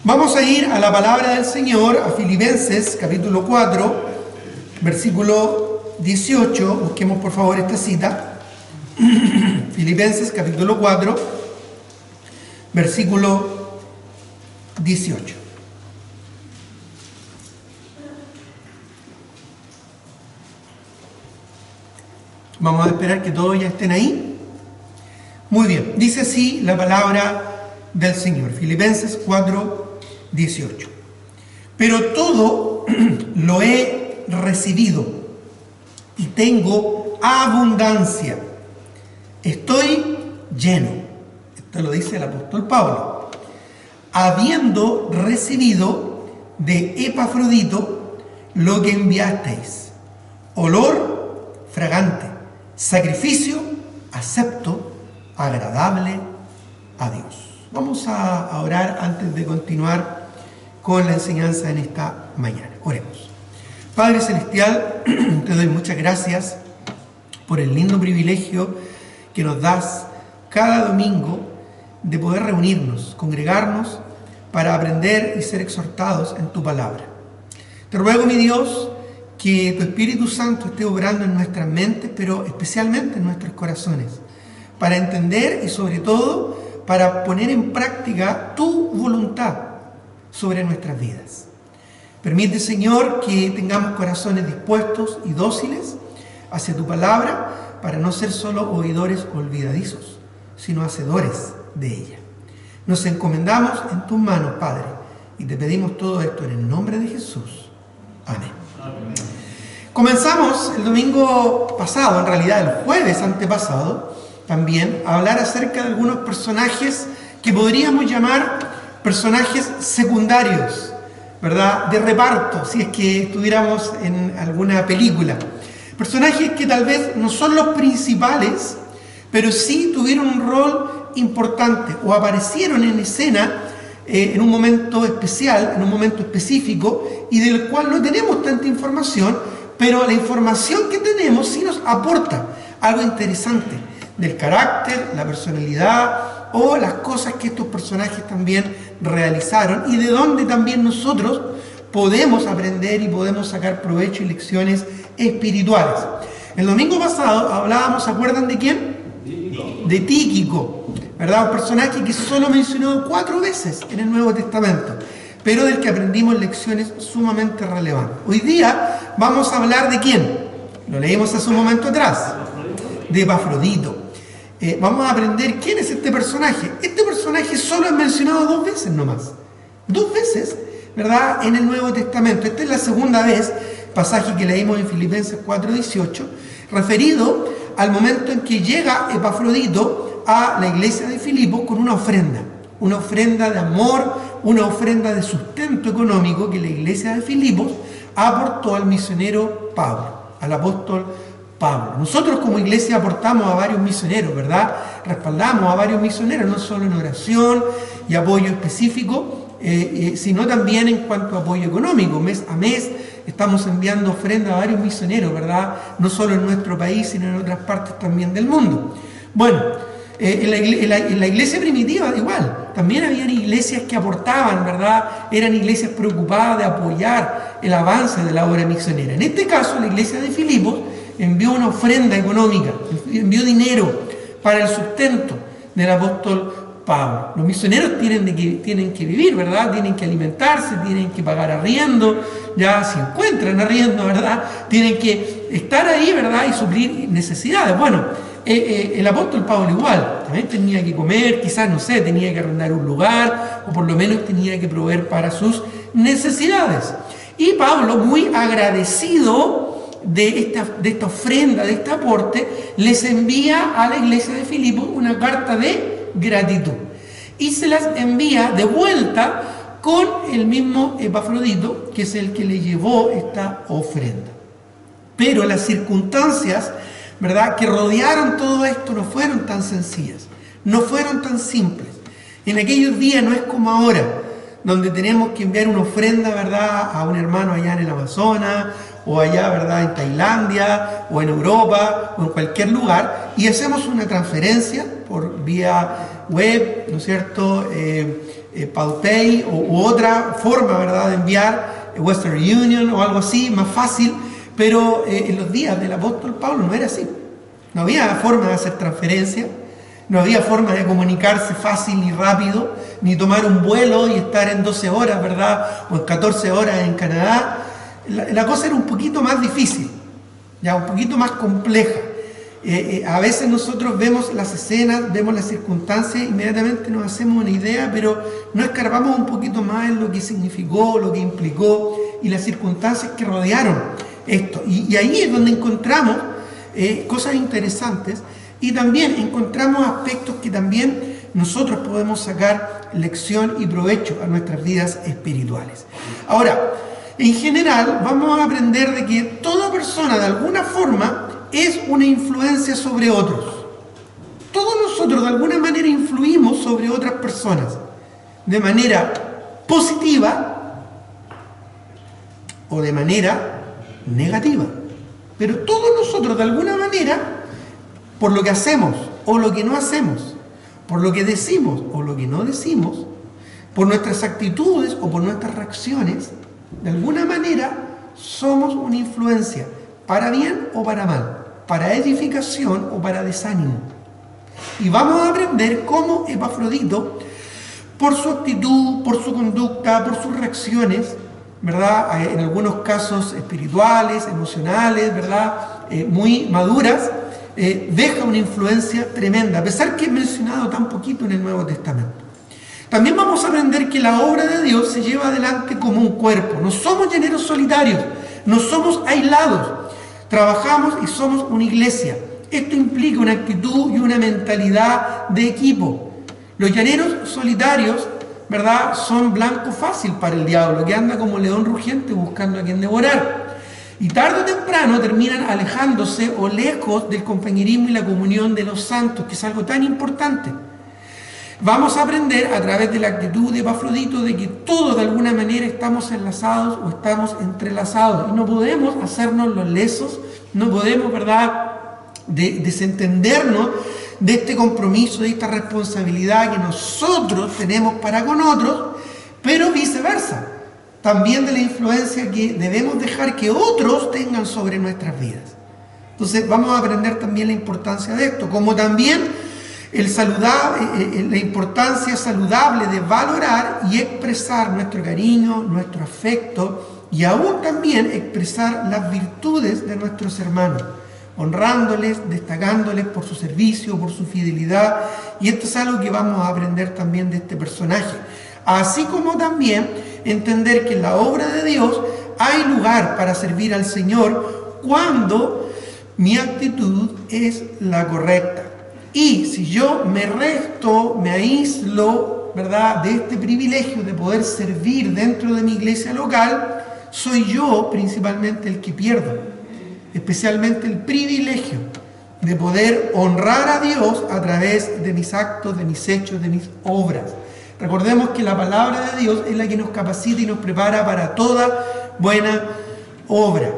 Vamos a ir a la palabra del Señor, a Filipenses capítulo 4, versículo 18. Busquemos por favor esta cita. Filipenses capítulo 4, versículo 18. Vamos a esperar que todos ya estén ahí. Muy bien, dice así la palabra del Señor. Filipenses 4, 18. Pero todo lo he recibido y tengo abundancia. Estoy lleno. Esto lo dice el apóstol Pablo. Habiendo recibido de Epafrodito lo que enviasteis, olor fragante, sacrificio acepto, agradable a Dios. Vamos a orar antes de continuar con la enseñanza en esta mañana. Oremos. Padre Celestial, te doy muchas gracias por el lindo privilegio que nos das cada domingo de poder reunirnos, congregarnos para aprender y ser exhortados en tu palabra. Te ruego, mi Dios, que tu Espíritu Santo esté obrando en nuestras mentes, pero especialmente en nuestros corazones, para entender y sobre todo para poner en práctica tu voluntad sobre nuestras vidas. Permite, Señor, que tengamos corazones dispuestos y dóciles hacia tu palabra, para no ser solo oidores olvidadizos, sino hacedores de ella. Nos encomendamos en tus manos, Padre, y te pedimos todo esto en el nombre de Jesús. Amén. Comenzamos el domingo pasado, en realidad el jueves antepasado, también a hablar acerca de algunos personajes que podríamos llamar personajes secundarios, ¿verdad? De reparto, si es que estuviéramos en alguna película. Personajes que tal vez no son los principales, pero sí tuvieron un rol importante o aparecieron en escena en un momento especial, en un momento específico, y del cual no tenemos tanta información, pero la información que tenemos sí nos aporta algo interesante del carácter, la personalidad o las cosas que estos personajes también realizaron y de donde también nosotros podemos aprender y podemos sacar provecho y lecciones espirituales. El domingo pasado hablábamos, ¿se acuerdan de quién? De Tíquico, ¿verdad? Un personaje que solo mencionado 4 veces en el Nuevo Testamento, pero del que aprendimos lecciones sumamente relevantes. Hoy día vamos a hablar de quién. Lo leímos hace un momento atrás. De Epafrodito. Vamos a aprender quién es este personaje. Este personaje solo es mencionado 2 veces nomás. 2 veces, ¿verdad? En el Nuevo Testamento. Esta es la segunda vez, pasaje que leímos en Filipenses 4:18, referido al momento en que llega Epafrodito a la iglesia de Filipos con una ofrenda de amor, una ofrenda de sustento económico que la iglesia de Filipos aportó al misionero Pablo, al apóstol Pablo. Nosotros como iglesia aportamos a varios misioneros, ¿verdad? Respaldamos a varios misioneros, no solo en oración y apoyo específico, sino también en cuanto a apoyo económico. Mes a mes estamos enviando ofrenda a varios misioneros, ¿verdad? No solo en nuestro país, sino en otras partes también del mundo. Bueno, en la iglesia primitiva igual, también habían iglesias que aportaban, ¿verdad? Eran iglesias preocupadas de apoyar el avance de la obra misionera. En este caso, la iglesia de Filipos envió una ofrenda económica, envió dinero para el sustento del apóstol Pablo. Los misioneros tienen que vivir, ¿verdad? Tienen que alimentarse, tienen que pagar arriendo, ya se encuentran arriendo, ¿verdad? Tienen que estar ahí, ¿verdad? Y suplir necesidades. Bueno, el apóstol Pablo igual, también tenía que comer, quizás, no sé, tenía que arrendar un lugar, o por lo menos tenía que proveer para sus necesidades. Y Pablo, muy agradecido de esta ofrenda, de este aporte, les envía a la iglesia de Filipos una carta de gratitud. Y se las envía de vuelta con el mismo Epafrodito, que es el que le llevó esta ofrenda. Pero las circunstancias, ¿verdad?, que rodearon todo esto no fueron tan sencillas, no fueron tan simples. En aquellos días no es como ahora, donde tenemos que enviar una ofrenda, ¿verdad?, a un hermano allá en el Amazonas, o allá, ¿verdad?, en Tailandia, o en Europa, o en cualquier lugar, y hacemos una transferencia por vía web, ¿no es cierto?, PalPay u otra forma, ¿verdad?, de enviar, Western Union o algo así, más fácil, pero en los días del apóstol Pablo no era así. No había forma de hacer transferencia, no había forma de comunicarse fácil ni rápido, ni tomar un vuelo y estar en 12 horas, ¿verdad?, o en 14 horas en Canadá. La cosa era un poquito más difícil, ya un poquito más compleja. A veces nosotros vemos las escenas, vemos las circunstancias, inmediatamente nos hacemos una idea, pero no escarbamos un poquito más en lo que significó, lo que implicó y las circunstancias que rodearon esto. Y ahí es donde encontramos cosas interesantes y también encontramos aspectos que también nosotros podemos sacar lección y provecho a nuestras vidas espirituales. Ahora, en general vamos a aprender de que toda persona de alguna forma es una influencia sobre otros. Todos nosotros de alguna manera influimos sobre otras personas de manera positiva o de manera negativa. Pero todos nosotros de alguna manera, por lo que hacemos o lo que no hacemos, por lo que decimos o lo que no decimos, por nuestras actitudes o por nuestras reacciones, de alguna manera somos una influencia, para bien o para mal, para edificación o para desánimo. Y vamos a aprender cómo Epafrodito, por su actitud, por su conducta, por sus reacciones, ¿verdad?, en algunos casos espirituales, emocionales, ¿verdad?, muy maduras, deja una influencia tremenda, a pesar que es mencionado tan poquito en el Nuevo Testamento. También vamos a aprender que la obra de Dios se lleva adelante como un cuerpo. No somos llaneros solitarios, no somos aislados. Trabajamos y somos una iglesia. Esto implica una actitud y una mentalidad de equipo. Los llaneros solitarios, ¿verdad?, son blanco fácil para el diablo, que anda como león rugiente buscando a quien devorar. Y tarde o temprano terminan alejándose o lejos del compañerismo y la comunión de los santos, que es algo tan importante. Vamos a aprender a través de la actitud de Epafrodito de que todos de alguna manera estamos enlazados o estamos entrelazados y no podemos hacernos los lesos, no podemos, ¿verdad?, desentendernos de este compromiso, de esta responsabilidad que nosotros tenemos para con otros, pero viceversa, también de la influencia que debemos dejar que otros tengan sobre nuestras vidas. Entonces vamos a aprender también la importancia de esto, como también la importancia saludable de valorar y expresar nuestro cariño, nuestro afecto y aún también expresar las virtudes de nuestros hermanos, honrándoles, destacándoles por su servicio, por su fidelidad. Y esto es algo que vamos a aprender también de este personaje. Así como también entender que en la obra de Dios hay lugar para servir al Señor cuando mi actitud es la correcta. Y si yo me resto, me aíslo, ¿verdad?, de este privilegio de poder servir dentro de mi iglesia local, soy yo principalmente el que pierdo, especialmente el privilegio de poder honrar a Dios a través de mis actos, de mis hechos, de mis obras. Recordemos que la palabra de Dios es la que nos capacita y nos prepara para toda buena obra.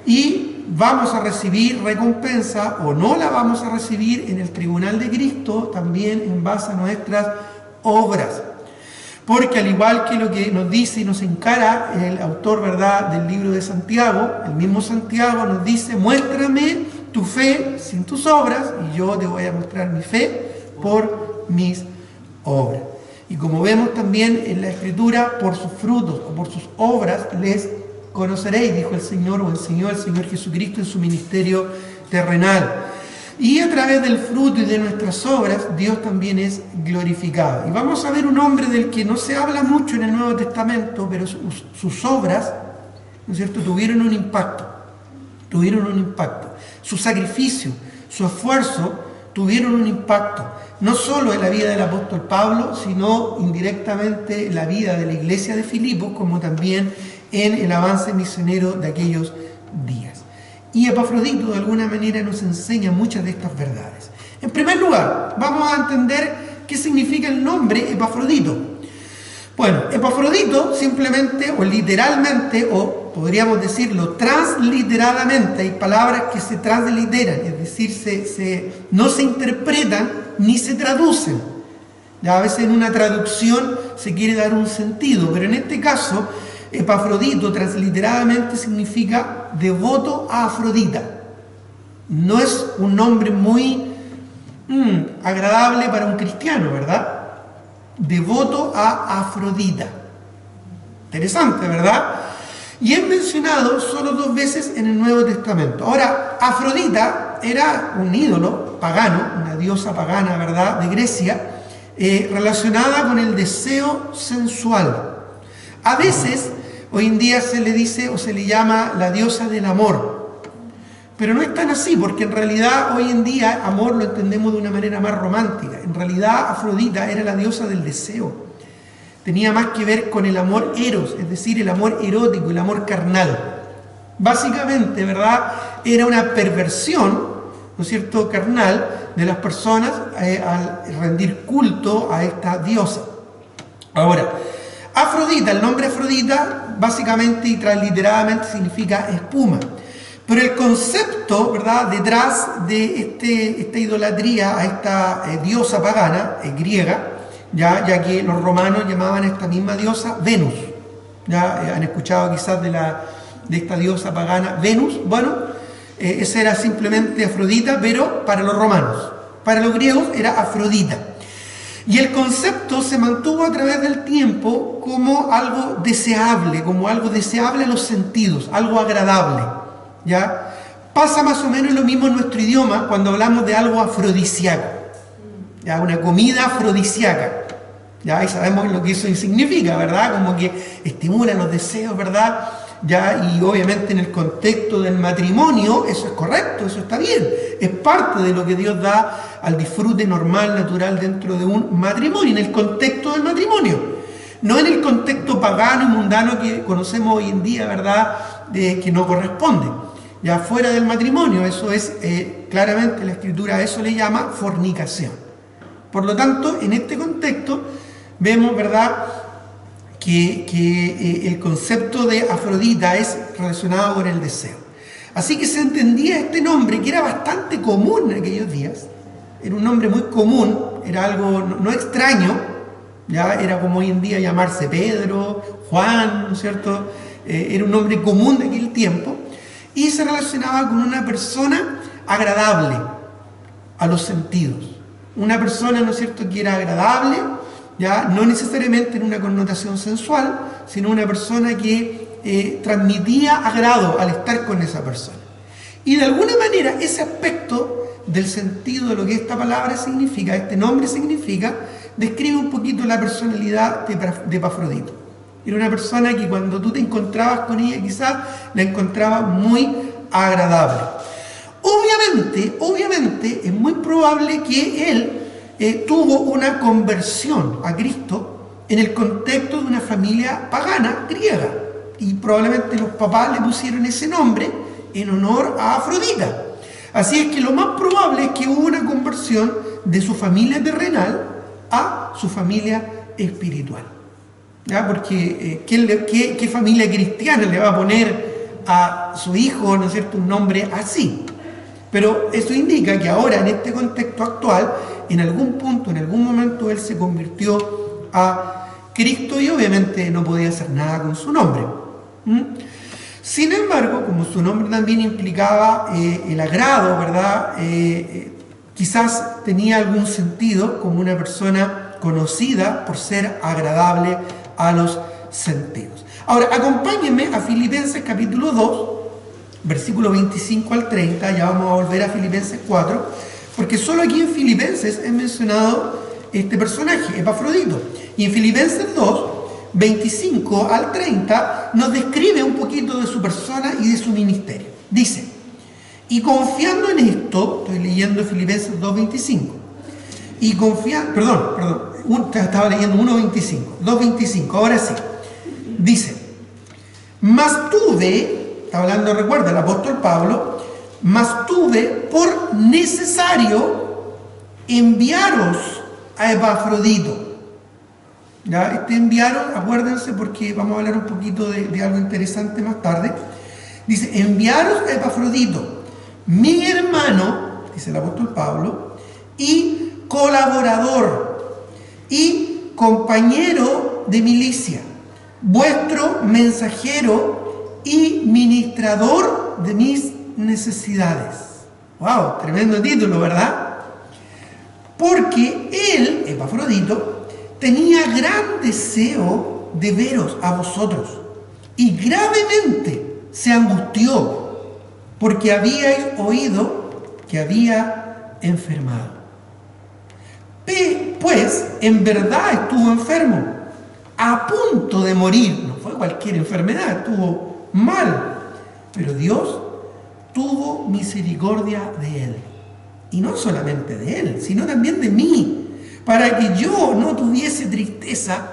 Y vamos a recibir recompensa o no la vamos a recibir en el tribunal de Cristo también en base a nuestras obras. Porque al igual que lo que nos dice y nos encara el autor, ¿verdad?, del libro de Santiago, el mismo Santiago nos dice: muéstrame tu fe sin tus obras y yo te voy a mostrar mi fe por mis obras. Y como vemos también en la Escritura, por sus frutos o por sus obras les conoceréis, dijo el Señor, o enseñó el Señor Jesucristo en su ministerio terrenal. Y a través del fruto y de nuestras obras, Dios también es glorificado. Y vamos a ver un hombre del que no se habla mucho en el Nuevo Testamento, pero sus obras, ¿no es cierto?, tuvieron un impacto. Su sacrificio, su esfuerzo tuvieron un impacto, no solo en la vida del apóstol Pablo, sino indirectamente en la vida de la iglesia de Filipos, como también en el avance misionero de aquellos días. Y Epafrodito de alguna manera nos enseña muchas de estas verdades. En primer lugar, vamos a entender qué significa el nombre Epafrodito. Bueno, Epafrodito simplemente o literalmente, o podríamos decirlo transliteradamente, hay palabras que se transliteran, es decir, no se interpretan ni se traducen. Ya a veces en una traducción se quiere dar un sentido, pero en este caso, Epafrodito transliteradamente significa devoto a Afrodita. No es un nombre muy agradable para un cristiano, ¿verdad? Devoto a Afrodita. Interesante, ¿verdad? Y es mencionado solo 2 veces en el Nuevo Testamento. Ahora, Afrodita era un ídolo pagano, una diosa pagana, ¿verdad?, de Grecia, relacionada con el deseo sensual. A veces, hoy en día se le dice o se le llama la diosa del amor. Pero no es tan así, porque en realidad hoy en día amor lo entendemos de una manera más romántica. En realidad Afrodita era la diosa del deseo. Tenía más que ver con el amor eros, es decir, el amor erótico, el amor carnal. Básicamente, ¿verdad?, era una perversión, ¿no es cierto?, carnal de las personas al rendir culto a esta diosa. Ahora, Afrodita, el nombre Afrodita, básicamente y transliteradamente significa espuma. Pero el concepto, ¿verdad?, detrás de esta idolatría a esta diosa pagana, griega, ya que los romanos llamaban a esta misma diosa Venus. Ya han escuchado quizás de esta diosa pagana Venus. Bueno, esa era simplemente Afrodita, pero para los romanos. Para los griegos era Afrodita. Y el concepto se mantuvo a través del tiempo como algo deseable a los sentidos, algo agradable. ¿Ya? Pasa más o menos lo mismo en nuestro idioma cuando hablamos de algo afrodisíaco. ¿Ya? Una comida afrodisíaca. ¿Ya? Y sabemos lo que eso significa, ¿verdad? Como que estimula los deseos, ¿verdad? ¿Ya? Y obviamente en el contexto del matrimonio eso es correcto, eso está bien. Es parte de lo que Dios da al disfrute normal, natural dentro de un matrimonio, en el contexto del matrimonio. No en el contexto pagano y mundano que conocemos hoy en día, ¿verdad? Que no corresponde. Ya fuera del matrimonio, eso es claramente la Escritura a eso le llama fornicación. Por lo tanto, en este contexto vemos, ¿verdad?, que el concepto de Afrodita es relacionado con el deseo. Así que se entendía este nombre, que era bastante común en aquellos días. Era un nombre muy común, era algo no extraño, ya era como hoy en día llamarse Pedro, Juan, ¿no es cierto? Era un nombre común de aquel tiempo. Y se relacionaba con una persona agradable a los sentidos. Una persona, ¿no es cierto?, que era agradable, ya no necesariamente en una connotación sensual, sino una persona que transmitía agrado al estar con esa persona. Y de alguna manera ese aspecto del sentido de lo que esta palabra significa, este nombre significa, describe un poquito la personalidad de Epafrodito. Era una persona que cuando tú te encontrabas con ella quizás la encontrabas muy agradable. Obviamente es muy probable que él tuvo una conversión a Cristo en el contexto de una familia pagana griega. Y probablemente los papás le pusieron ese nombre en honor a Afrodita. Así es que lo más probable es que hubo una conversión de su familia terrenal a su familia espiritual. ¿Ya? Porque ¿qué familia cristiana le va a poner a su hijo, ¿no es cierto?, un nombre así? Pero eso indica que ahora, en este contexto actual, en algún punto, en algún momento, él se convirtió a Cristo y obviamente no podía hacer nada con su nombre. Sin embargo, como su nombre también implicaba el agrado, ¿verdad? Quizás tenía algún sentido como una persona conocida por ser agradable a los sentidos. Ahora, acompáñenme a Filipenses capítulo 2, versículo 25 al 30, ya vamos a volver a Filipenses 4, porque solo aquí en Filipenses es mencionado este personaje, Epafrodito. Y en Filipenses 2, 25 al 30, nos describe un poquito de su persona y de su ministerio. Dice, y confiando en esto, estoy leyendo Filipenses 2, 25, y estaba leyendo 1.25, 2.25, ahora sí. Dice, mas tuve, está hablando, recuerda, el apóstol Pablo, mas tuve por necesario enviaros a Epafrodito. ¿Ya? Este enviaros, acuérdense, porque vamos a hablar un poquito de algo interesante más tarde. Dice, enviaros a Epafrodito, mi hermano, dice el apóstol Pablo, y colaborador y compañero de milicia, vuestro mensajero y ministrador de mis necesidades. ¡Wow! Tremendo título, ¿verdad? Porque él, Epafrodito, tenía gran deseo de veros a vosotros y gravemente se angustió porque habíais oído que había enfermado. Pues en verdad estuvo enfermo, a punto de morir. No fue cualquier enfermedad, estuvo mal, pero Dios tuvo misericordia de él. Y no solamente de él, sino también de mí, para que yo no tuviese tristeza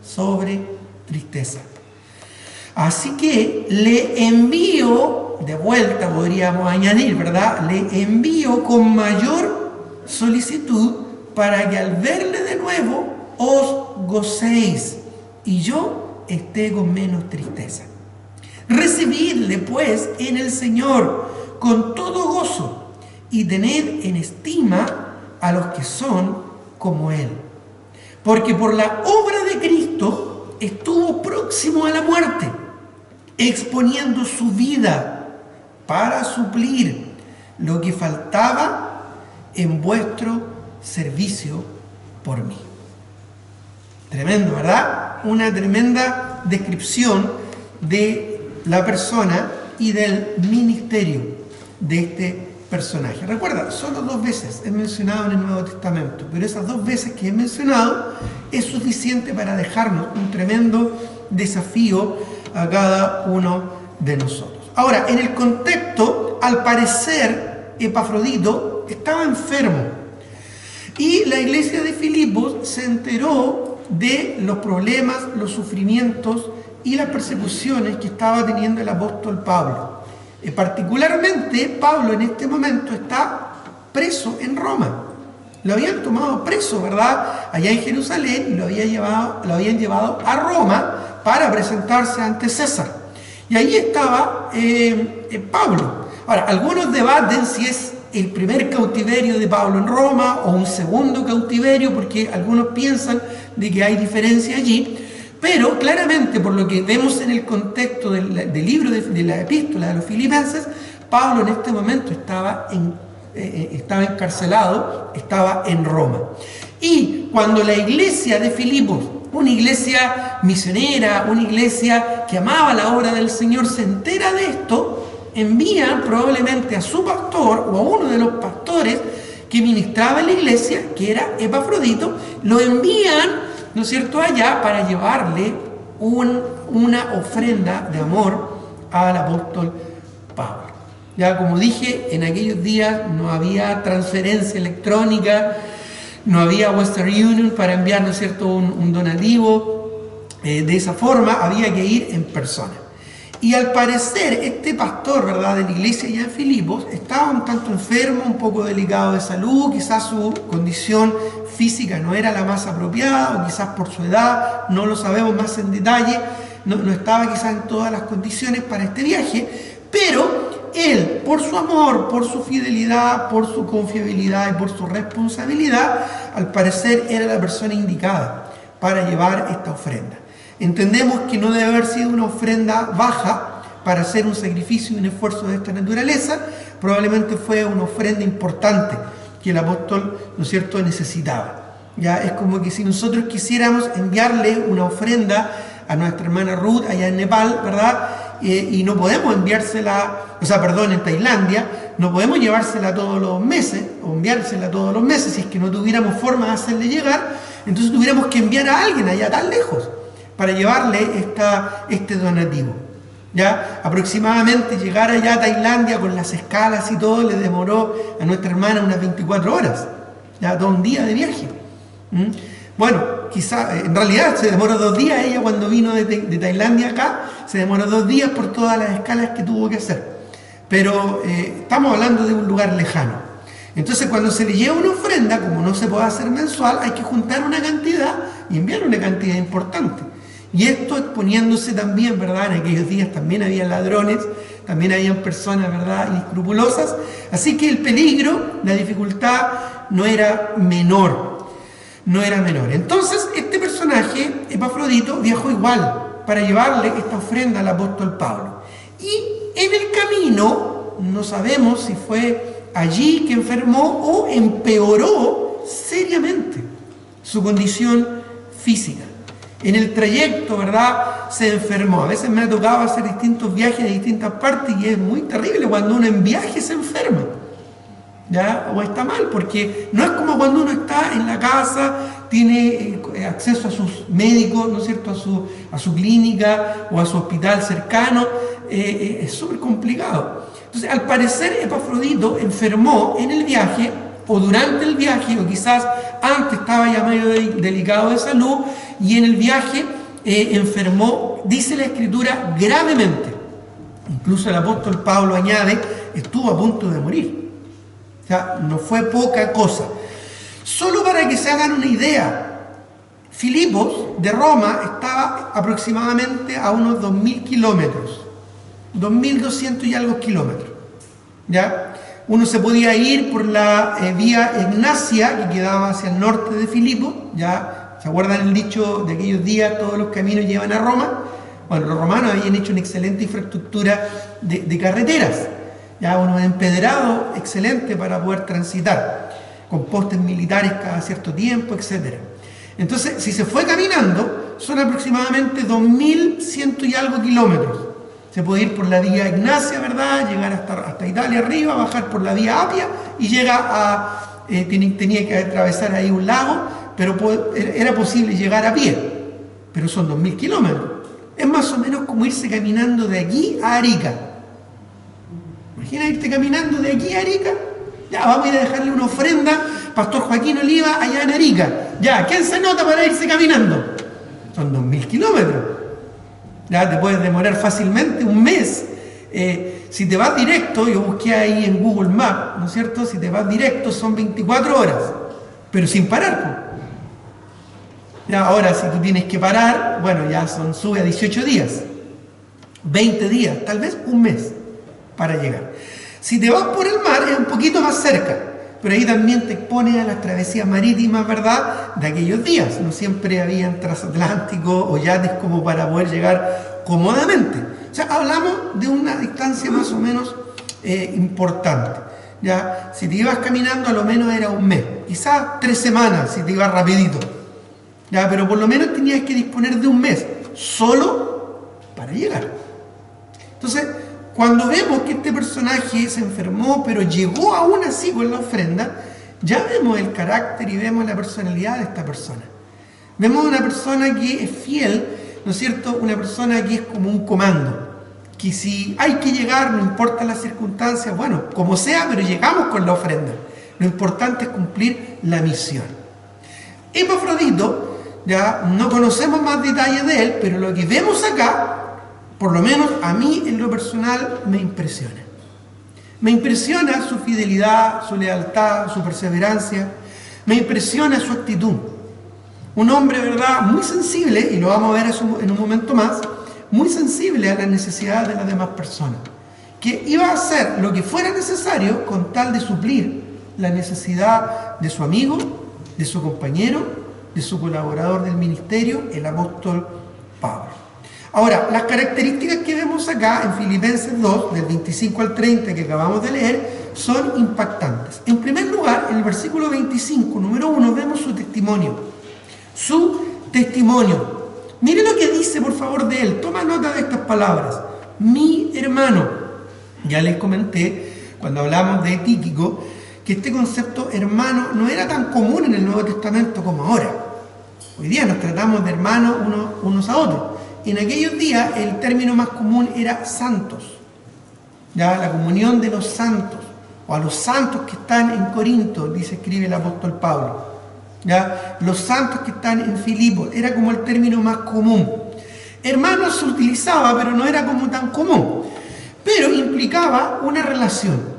sobre tristeza. Así que le envío, de vuelta podríamos añadir, ¿verdad? Le envío con mayor solicitud para que al verle de nuevo os gocéis y yo esté con menos tristeza. Recibidle pues en el Señor con todo gozo y tened en estima a los que son como Él. Porque por la obra de Cristo estuvo próximo a la muerte, exponiendo su vida para suplir lo que faltaba en vuestro servicio por mí. Tremendo, ¿verdad? Una tremenda descripción de la persona y del ministerio de este personaje. Recuerda, solo 2 veces es mencionado en el Nuevo Testamento, pero esas 2 veces que he mencionado es suficiente para dejarnos un tremendo desafío a cada uno de nosotros. Ahora, en el contexto, al parecer, Epafrodito estaba enfermo y la iglesia de Filipos se enteró de los problemas, los sufrimientos y las persecuciones que estaba teniendo el apóstol Pablo. Particularmente, Pablo en este momento está preso en Roma. Lo habían tomado preso, ¿verdad?, allá en Jerusalén, y lo habían llevado a Roma para presentarse ante César. Y ahí estaba Pablo. Ahora, algunos debaten si es el primer cautiverio de Pablo en Roma o un segundo cautiverio, porque algunos piensan de que hay diferencia allí. Pero claramente, por lo que vemos en el contexto del libro de la epístola de los Filipenses, Pablo en este momento estaba encarcelado, estaba en Roma. Y cuando la iglesia de Filipos, una iglesia misionera, una iglesia que amaba la obra del Señor, se entera de esto, envían probablemente a su pastor o a uno de los pastores que ministraba en la iglesia, que era Epafrodito, lo envían, ¿no es cierto?, allá para llevarle una ofrenda de amor al apóstol Pablo. Ya como dije, en aquellos días no había transferencia electrónica, no había Western Union para enviar, ¿no es cierto?, un donativo. De esa forma había que ir en persona. Y al parecer este pastor, ¿verdad?, de la iglesia ya en Filipos estaba un tanto enfermo, un poco delicado de salud, quizás su condición física no era la más apropiada, o quizás por su edad, no lo sabemos más en detalle, no estaba quizás en todas las condiciones para este viaje, pero él, por su amor, por su fidelidad, por su confiabilidad y por su responsabilidad, al parecer era la persona indicada para llevar esta ofrenda. Entendemos que no debe haber sido una ofrenda baja para hacer un sacrificio y un esfuerzo de esta naturaleza. Probablemente fue una ofrenda importante que el apóstol, ¿no es cierto?, necesitaba. Ya es como que si nosotros quisiéramos enviarle una ofrenda a nuestra hermana Ruth allá en Nepal, ¿verdad?, y no podemos enviársela, en Tailandia, no podemos llevársela todos los meses o enviársela todos los meses. Si es que no tuviéramos forma de hacerle llegar, entonces tuviéramos que enviar a alguien allá tan lejos para llevarle este donativo. Ya aproximadamente llegar allá a Tailandia con las escalas y todo le demoró a nuestra hermana unas 24 horas, ya todo un día de viaje. Bueno, quizá en realidad se demoró 2 días ella cuando vino de Tailandia acá, se demoró 2 días por todas las escalas que tuvo que hacer. Pero estamos hablando de un lugar lejano. Entonces, cuando se le lleva una ofrenda, como no se puede hacer mensual, hay que juntar una cantidad y enviar una cantidad importante. Y esto exponiéndose también, ¿verdad? En aquellos días también había ladrones, también habían personas, ¿verdad?, inescrupulosas. Así que el peligro, la dificultad no era menor. No era menor. Entonces, este personaje, Epafrodito viajó igual para llevarle esta ofrenda al apóstol Pablo. Y en el camino, no sabemos si fue allí que enfermó o empeoró seriamente su condición física. En el trayecto, ¿verdad?, se enfermó. A veces me ha tocado hacer distintos viajes de distintas partes y es muy terrible cuando uno en viaje se enferma, ¿ya? O está mal, porque no es como cuando uno está en la casa, tiene acceso a sus médicos, ¿no es cierto?, a su clínica o a su hospital cercano. Es súper complicado. Entonces, al parecer, Epafrodito enfermó en el viaje, o durante el viaje, o quizás antes estaba ya medio delicado de salud, y en el viaje enfermó, dice la Escritura, gravemente. Incluso el apóstol Pablo añade, estuvo a punto de morir. O sea, no fue poca cosa. Solo para que se hagan una idea, Filipos de Roma estaba aproximadamente a unos 2.000 kilómetros, 2.200 y algo kilómetros, ¿ya? Uno se podía ir por la vía Egnacia, que quedaba hacia el norte de Filipos, ¿ya? ¿Se acuerdan el dicho de aquellos días, todos los caminos llevan a Roma? Bueno, los romanos habían hecho una excelente infraestructura de carreteras, ya, un empedrado excelente para poder transitar, con postes militares cada cierto tiempo, etc. Entonces, si se fue caminando, son aproximadamente 2.100 y algo kilómetros. Se puede ir por la vía Egnacia, ¿verdad?, llegar hasta Italia arriba, bajar por la vía Apia y llega a... tenía que atravesar ahí un lago, pero era posible llegar a pie, pero son 2.000 kilómetros. Es más o menos como irse caminando de aquí a Arica. Imagina irte caminando de aquí a Arica. Ya, vamos a ir a dejarle una ofrenda, Pastor Joaquín Oliva, allá en Arica. Ya, ¿quién se nota para irse caminando? Son 2.000 kilómetros. Ya te puedes demorar fácilmente un mes. Si te vas directo, yo busqué ahí en Google Maps, ¿no es cierto? Si te vas directo son 24 horas, pero sin parar, pues. Ya, ahora, si tú tienes que parar, bueno, ya sube a 18 días, 20 días, tal vez un mes para llegar. Si te vas por el mar, es un poquito más cerca, pero ahí también te expones a las travesías marítimas, ¿verdad?, de aquellos días. No siempre habían transatlánticos o yates como para poder llegar cómodamente. O sea, hablamos de una distancia más o menos importante. Ya, si te ibas caminando, a lo menos era un mes, quizás 3 semanas si te ibas rapidito. Ya, pero por lo menos tenías que disponer de un mes solo para llegar. Entonces, cuando vemos que este personaje se enfermó, pero llegó aún así con la ofrenda, ya vemos el carácter y vemos la personalidad de esta persona. Vemos una persona que es fiel, ¿no es cierto? Una persona que es como un comando, que si hay que llegar, no importa las circunstancias, bueno, como sea, pero llegamos con la ofrenda. Lo importante es cumplir la misión. Epafrodito, ya no conocemos más detalles de él, pero lo que vemos acá, por lo menos a mí en lo personal, me impresiona. Me impresiona su fidelidad, su lealtad, su perseverancia. Me impresiona su actitud. Un hombre, ¿verdad?, muy sensible, y lo vamos a ver en un momento más, muy sensible a las necesidades de las demás personas, que iba a hacer lo que fuera necesario con tal de suplir la necesidad de su amigo, de su compañero, de su colaborador del ministerio, el apóstol Pablo. Ahora, las características que vemos acá en Filipenses 2, del 25 al 30, que acabamos de leer, son impactantes. En primer lugar, en el versículo 25, número 1, vemos su testimonio. Su testimonio. Mire lo que dice, por favor, de él. Toma nota de estas palabras. Mi hermano. Ya les comenté, cuando hablamos de Tíquico, que este concepto hermano no era tan común en el Nuevo Testamento como ahora. Hoy día nos tratamos de hermanos unos a otros. En aquellos días el término más común era santos, ya, la comunión de los santos, o a los santos que están en Corinto, escribe el apóstol Pablo, ya, los santos que están en Filipos, era como el término más común. Hermanos se utilizaba, pero no era como tan común, pero implicaba una relación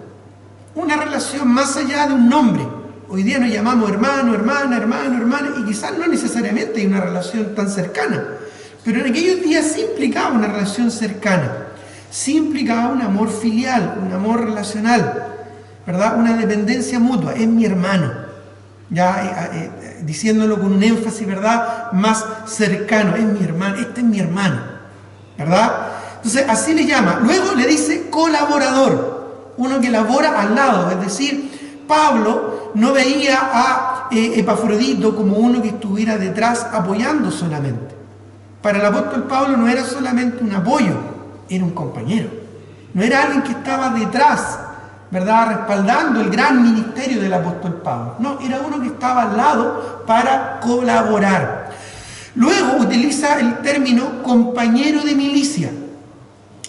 más allá de un nombre. Hoy día nos llamamos hermano, hermana, hermano, hermana, y quizás no necesariamente hay una relación tan cercana. Pero en aquellos días sí implicaba una relación cercana, sí implicaba un amor filial, un amor relacional, ¿verdad? Una dependencia mutua. Es mi hermano, diciéndolo con un énfasis, ¿verdad?, más cercano. Es mi hermano, este es mi hermano, ¿verdad? Entonces, así le llama. Luego le dice colaborador, uno que labora al lado. Es decir, Pablo no veía a Epafrodito como uno que estuviera detrás apoyando solamente. Para el apóstol Pablo no era solamente un apoyo, era un compañero. No era alguien que estaba detrás, ¿verdad?, respaldando el gran ministerio del apóstol Pablo. No, era uno que estaba al lado para colaborar. Luego utiliza el término compañero de milicia.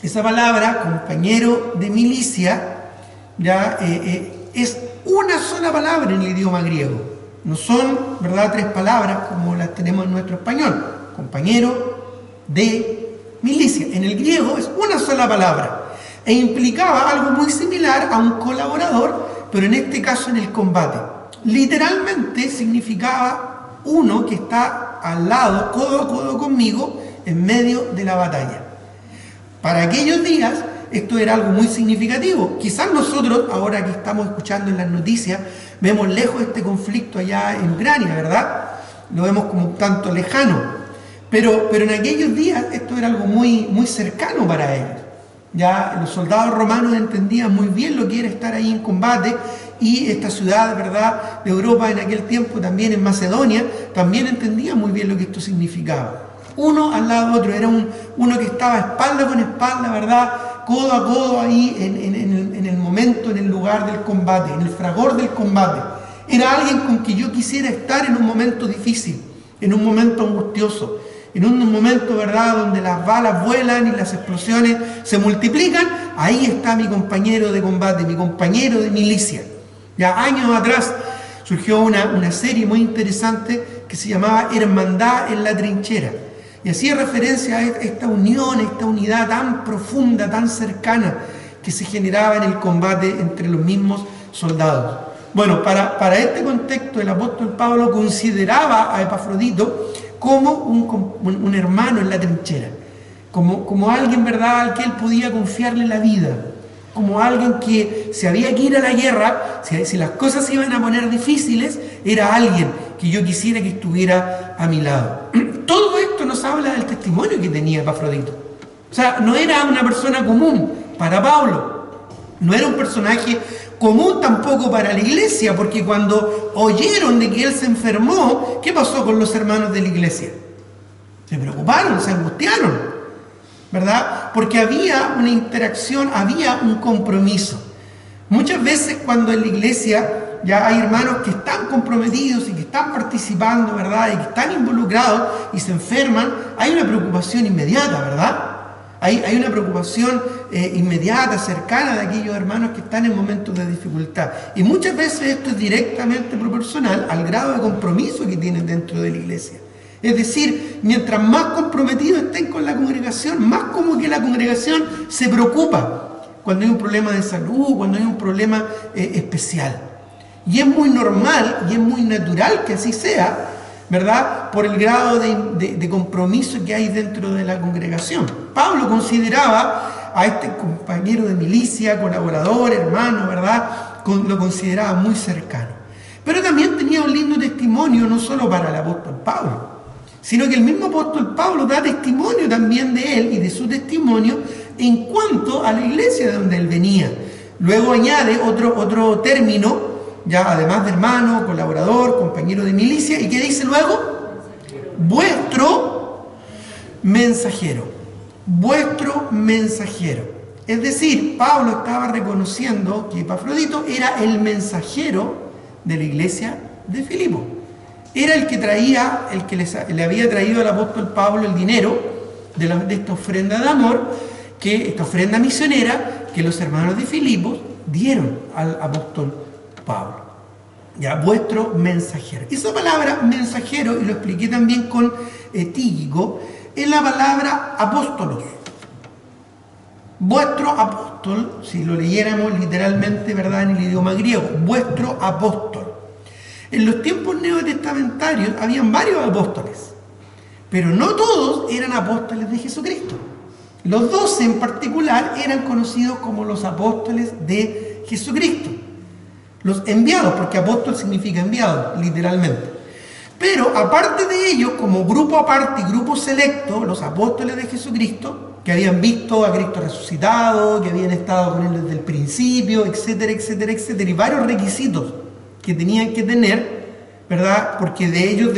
Esa palabra, compañero de milicia, es una sola palabra en el idioma griego. No son, ¿verdad?, tres palabras como las tenemos en nuestro español. Compañero de milicia. En el griego es una sola palabra. E implicaba algo muy similar a un colaborador, pero en este caso en el combate. Literalmente significaba uno que está al lado, codo a codo conmigo, en medio de la batalla. Para aquellos días, esto era algo muy significativo. Quizás nosotros, ahora que estamos escuchando en las noticias, vemos lejos este conflicto allá en Ucrania, ¿verdad? Lo vemos como un tanto lejano. Pero en aquellos días esto era algo muy, muy cercano para ellos. Ya los soldados romanos entendían muy bien lo que era estar ahí en combate, y esta ciudad, ¿verdad?, de Europa en aquel tiempo, también en Macedonia, también entendía muy bien lo que esto significaba. Uno al lado de otro, era uno que estaba espalda con espalda, ¿verdad?, codo a codo ahí en el momento, en el lugar del combate, en el fragor del combate. Era alguien con quien yo quisiera estar en un momento difícil, en un momento angustioso, en un momento, ¿verdad?, donde las balas vuelan y las explosiones se multiplican. Ahí está mi compañero de combate, mi compañero de milicia. Ya años atrás surgió una serie muy interesante que se llamaba Hermandad en la Trinchera, y hacía referencia a esta unión, a esta unidad tan profunda, tan cercana, que se generaba en el combate entre los mismos soldados. Bueno, para este contexto, el apóstol Pablo consideraba a Epafrodito como un hermano en la trinchera, como alguien, ¿verdad?, al que él podía confiarle la vida, como alguien que, si había que ir a la guerra, si las cosas se iban a poner difíciles, era alguien que yo quisiera que estuviera a mi lado. Todo esto nos habla del testimonio que tenía Epafrodito. O sea, no era una persona común para Pablo, no era un personaje común tampoco para la iglesia, porque cuando oyeron de que él se enfermó, ¿qué pasó con los hermanos de la iglesia? Se preocuparon, se angustiaron, ¿verdad? Porque había una interacción, había un compromiso. Muchas veces cuando en la iglesia ya hay hermanos que están comprometidos y que están participando, ¿verdad?, y que están involucrados y se enferman, hay una preocupación inmediata, ¿verdad? Hay una preocupación inmediata, cercana de aquellos hermanos que están en momentos de dificultad. Y muchas veces esto es directamente proporcional al grado de compromiso que tienen dentro de la iglesia. Es decir, mientras más comprometidos estén con la congregación, más como que la congregación se preocupa cuando hay un problema de salud, cuando hay un problema especial. Y es muy normal y es muy natural que así sea, ¿verdad?, por el grado de compromiso que hay dentro de la congregación. Pablo consideraba a este compañero de milicia, colaborador, hermano, ¿verdad?, lo consideraba muy cercano. Pero también tenía un lindo testimonio, no solo para el apóstol Pablo, sino que el mismo apóstol Pablo da testimonio también de él y de su testimonio en cuanto a la iglesia de donde él venía. Luego añade otro término, ya además de hermano, colaborador, compañero de milicia, ¿y qué dice luego? Vuestro mensajero. Vuestro mensajero. Es decir, Pablo estaba reconociendo que Epafrodito era el mensajero de la iglesia de Filipo. Era el que traía, el que le había traído al apóstol Pablo el dinero de esta ofrenda de amor, esta ofrenda misionera que los hermanos de Filipos dieron al apóstol Pablo. Ya, vuestro mensajero. Esa palabra mensajero, y lo expliqué también con Tíquico, es la palabra apóstolos. Vuestro apóstol, si lo leyéramos literalmente, ¿verdad?, en el idioma griego, vuestro apóstol. En los tiempos neotestamentarios habían varios apóstoles, pero no todos eran apóstoles de Jesucristo. Los 12 en particular eran conocidos como los apóstoles de Jesucristo. Los enviados, porque apóstol significa enviado, literalmente. Pero aparte de ellos, como grupo aparte y grupo selecto, los apóstoles de Jesucristo, que habían visto a Cristo resucitado, que habían estado con él desde el principio, etcétera, etcétera, etcétera, y varios requisitos que tenían que tener, ¿verdad? Porque de ellos